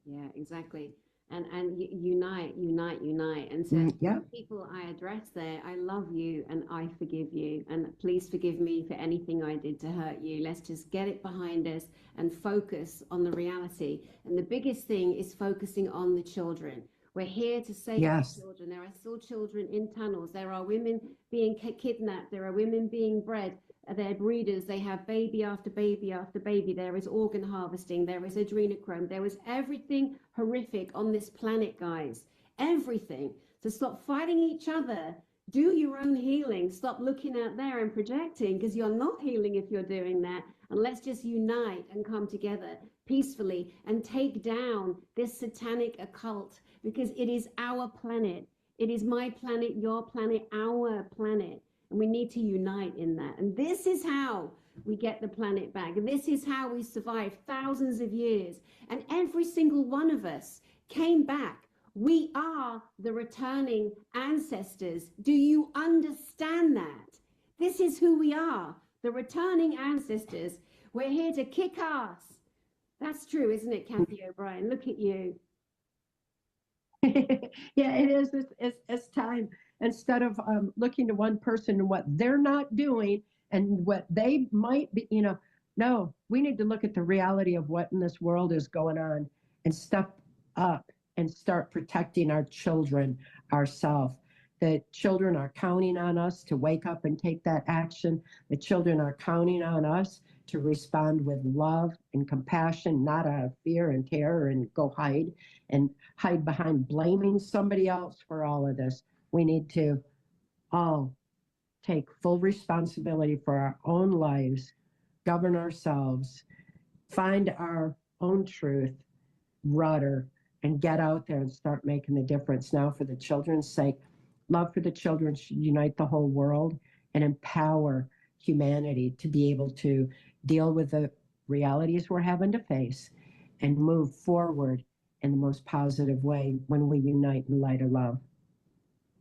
Yeah, exactly. And unite, unite, unite. And to Yeah. people I address there, I love you and I forgive you. And please forgive me for anything I did to hurt you. Let's just get it behind us and focus on the reality. And the biggest thing is focusing on the children. We're here to save the Yes. children. There are still children in tunnels. There are women being kidnapped. There are women being bred. They're breeders. They have baby after baby after baby. There is organ harvesting. There is adrenochrome. There is everything horrific on this planet, guys. Everything. So stop fighting each other. Do your own healing. Stop looking out there and projecting, because you're not healing if you're doing that. And let's just unite and come together peacefully and take down this satanic occult, because it is our planet. It is my planet, your planet, our planet. And we need to unite in that. And this is how we get the planet back. And this is how we survived thousands of years. And every single one of us came back. We are the returning ancestors. Do you understand that? This is who we are, the returning ancestors. We're here to kick ass. That's true, isn't it, Cathy O Brien? Look at you. Yeah, it is. It's time. Instead of looking to one person and what they're not doing and what they might be, no, we need to look at the reality of what in this world is going on and step up and start protecting our children, ourselves. The children are counting on us to wake up and take that action. The children are counting on us to respond with love and compassion, not out of fear and terror and go hide behind blaming somebody else for all of this. We need to all take full responsibility for our own lives, govern ourselves, find our own truth, rudder, and get out there and start making the difference now for the children's sake. Love for the children should unite the whole world and empower humanity to be able to deal with the realities we're having to face and move forward in the most positive way when we unite in light of love.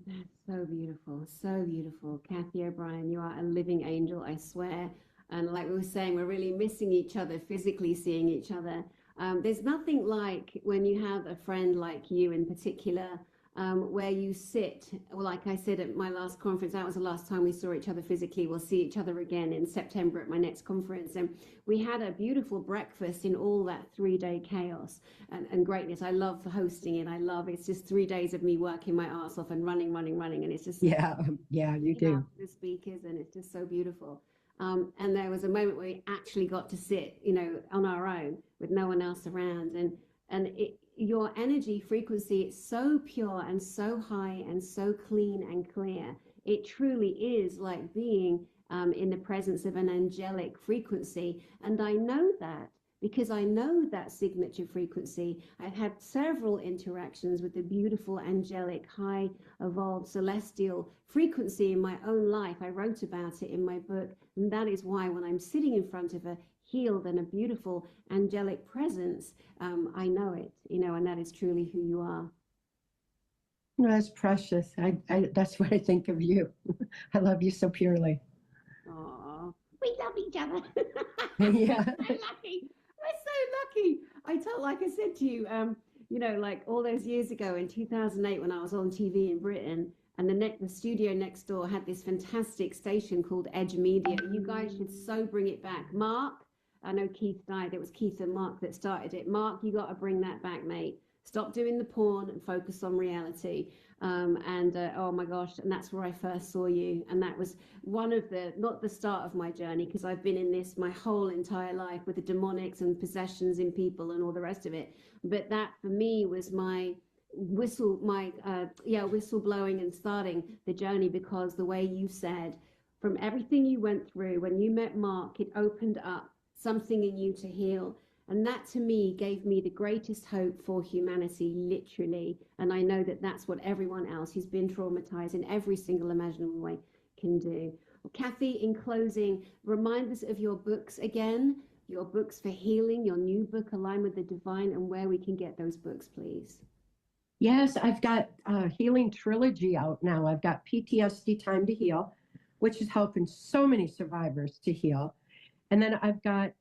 That's so beautiful, so beautiful. Cathy O Brien, you are a living angel, I swear. And like we were saying, we're really missing each other, physically seeing each other. There's nothing like when you have a friend like you in particular, where you sit, well, like I said at my last conference, that was the last time we saw each other physically. We'll see each other again in September at my next conference. And we had a beautiful breakfast in all that 3-day chaos and greatness. I love hosting it. It's just 3 days of me working my ass off and running. And it's just, yeah, you do. the speakers, and it's just so beautiful. And there was a moment where we actually got to sit, on our own with no one else around. And your energy frequency is so pure and so high and so clean and clear. It truly is like being in the presence of an angelic frequency. And I know that because I know that signature frequency. I've had several interactions with the beautiful, angelic, high, evolved, celestial frequency in my own life. I wrote about it in my book. And that is why when I'm sitting in front of a healed and a beautiful angelic presence, I know it, and that is truly who you are. That's precious. That's what I think of you. I love you so purely. Oh, we love each other. Yeah. We're so lucky. We're so lucky. Like I said to you, like all those years ago in 2008 when I was on TV in Britain, and the studio next door had this fantastic station called Edge Media. You guys should so bring it back. Mark, I know Keith died. It was Keith and Mark that started it. Mark, you got to bring that back, mate. Stop doing the porn and focus on reality. Oh my gosh, and that's where I first saw you. And that was one of not the start of my journey, because I've been in this my whole entire life with the demonics and possessions in people and all the rest of it. But that for me was my whistle blowing and starting the journey, because the way you said, from everything you went through, when you met Mark, it opened up something in you to heal. And that to me gave me the greatest hope for humanity, literally. And I know that that's what everyone else who's been traumatized in every single imaginable way can do. Well, Cathy, in closing, remind us of your books again, your books for healing, your new book, Align with the Divine, and where we can get those books, please. Yes, I've got a healing trilogy out now. I've got PTSD Time to Heal, which is helping so many survivors to heal. And then I've got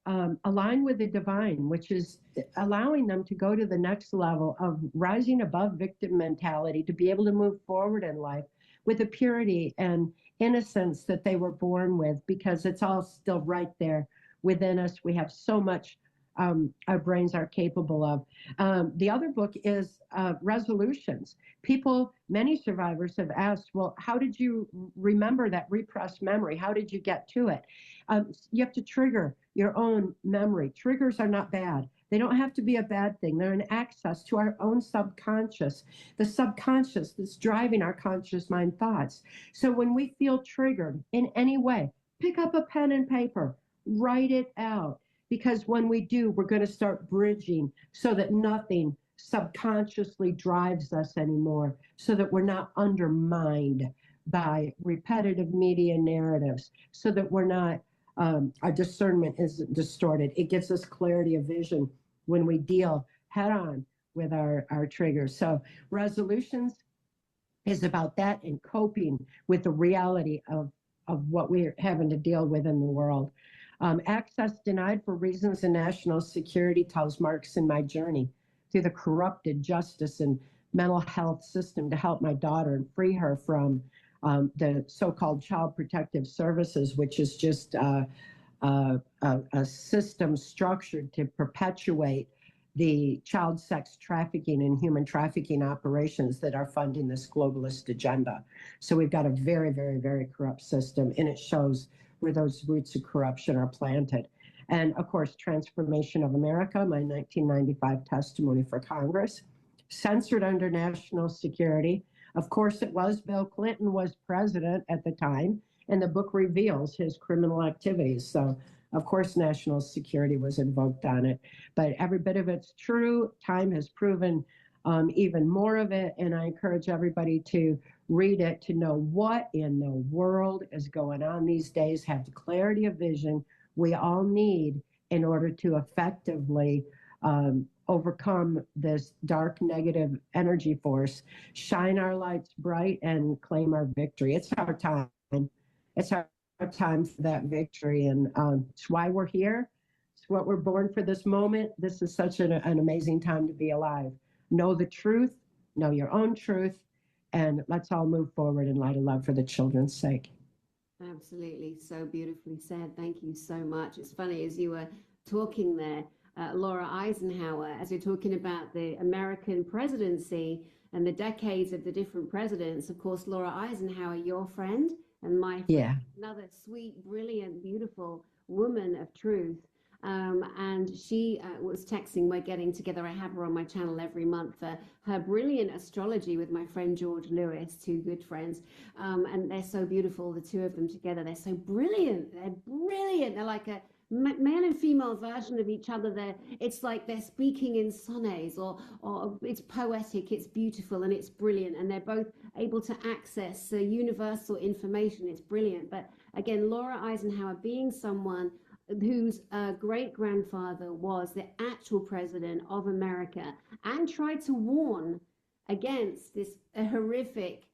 Align with the Divine, which is allowing them to go to the next level of rising above victim mentality to be able to move forward in life with the purity and innocence that they were born with, because it's all still right there within us. We have so much our brains are capable of. The other book is Resolutions. People, many survivors have asked, well, how did you remember that repressed memory? How did you get to it? You have to trigger your own memory. Triggers are not bad. They don't have to be a bad thing. They're an access to our own subconscious, the subconscious that's driving our conscious mind thoughts. So when we feel triggered in any way, pick up a pen and paper, write it out. Because when we do, we're going to start bridging so that nothing subconsciously drives us anymore, so that we're not undermined by repetitive media narratives, so that we're not, our discernment isn't distorted. It gives us clarity of vision when we deal head on with our triggers. So Resolutions is about that and coping with the reality of what we're having to deal with in the world. Access Denied for Reasons of National Security tells Mark's in my journey through the corrupted justice and mental health system to help my daughter and free her from the so-called Child Protective Services, which is just a system structured to perpetuate the child sex trafficking and human trafficking operations that are funding this globalist agenda. So we've got a very, very, very corrupt system, and it shows where those roots of corruption are planted. And of course, Transformation of America, my 1995 testimony for Congress, censored under national security. Of course, it was Bill Clinton was president at the time, and the book reveals his criminal activities. So of course, national security was invoked on it, but every bit of it's true. Time has proven even more of it, and I encourage everybody to read it to know what in the world is going on these days, have the clarity of vision we all need in order to effectively overcome this dark negative energy force, shine our lights bright, and claim our victory. It's our time. It's our time for that victory, and it's why we're here. It's what we're born for, this moment. This is such an amazing time to be alive. Know the truth, know your own truth, and let's all move forward in light of love for the children's sake. Absolutely. So beautifully said. Thank you so much. It's funny, as you were talking there, Laura Eisenhower, as you're talking about the American presidency and the decades of the different presidents, of course, Laura Eisenhower, your friend and my friend, yeah, another sweet, brilliant, beautiful woman of truth. And she was texting, we're getting together. I have her on my channel every month for her brilliant astrology with my friend George Lewis, two good friends. And they're so beautiful, the two of them together. They're so brilliant. They're brilliant. They're like a male and female version of each other. It's like they're speaking in sonnets, or it's poetic, it's beautiful, and it's brilliant. And they're both able to access universal information. It's brilliant. But again, Laura Eisenhower being someone whose great-grandfather was the actual president of America and tried to warn against this horrific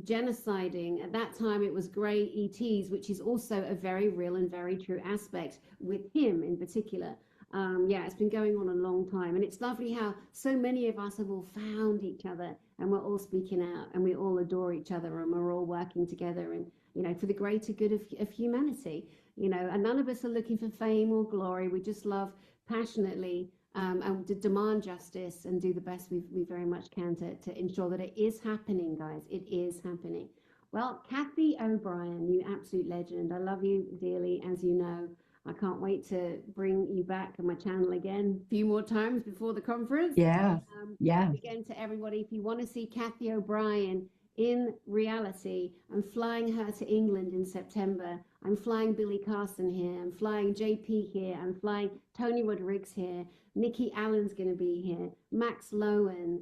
genociding. At that time, it was gray ETs, which is also a very real and very true aspect with him in particular. Yeah, it's been going on a long time, and it's lovely how so many of us have all found each other, and we're all speaking out, and we all adore each other, and we're all working together, and for the greater good of humanity. And none of us are looking for fame or glory. We just love passionately and to demand justice and do the best we very much can to ensure that it is happening, guys. It is happening. Well, Cathy O Brien, you absolute legend. I love you dearly, as you know. I can't wait to bring you back on my channel again a few more times before the conference. yeah, yeah. Again, to everybody, if you want to see Cathy O Brien in reality, I'm flying her to England in September. I'm flying Billy Carson here. I'm flying JP here. I'm flying Tony Rodriguez here. Nikki Allen's going to be here. Max Lowen,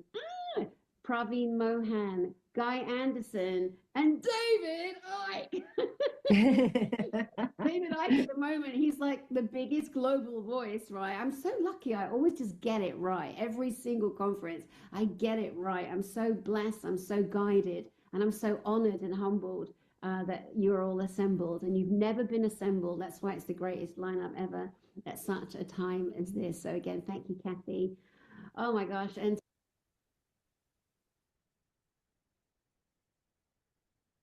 Praveen Mohan, Guy Anderson, and David Icke. David Icke at the moment, he's like the biggest global voice, right? I'm so lucky. I always just get it right. Every single conference, I get it right. I'm so blessed. I'm so guided. And I'm so honored and humbled that you're all assembled, and you've never been assembled. That's why it's the greatest lineup ever at such a time as this. So again, thank you, Cathy. Oh my gosh. And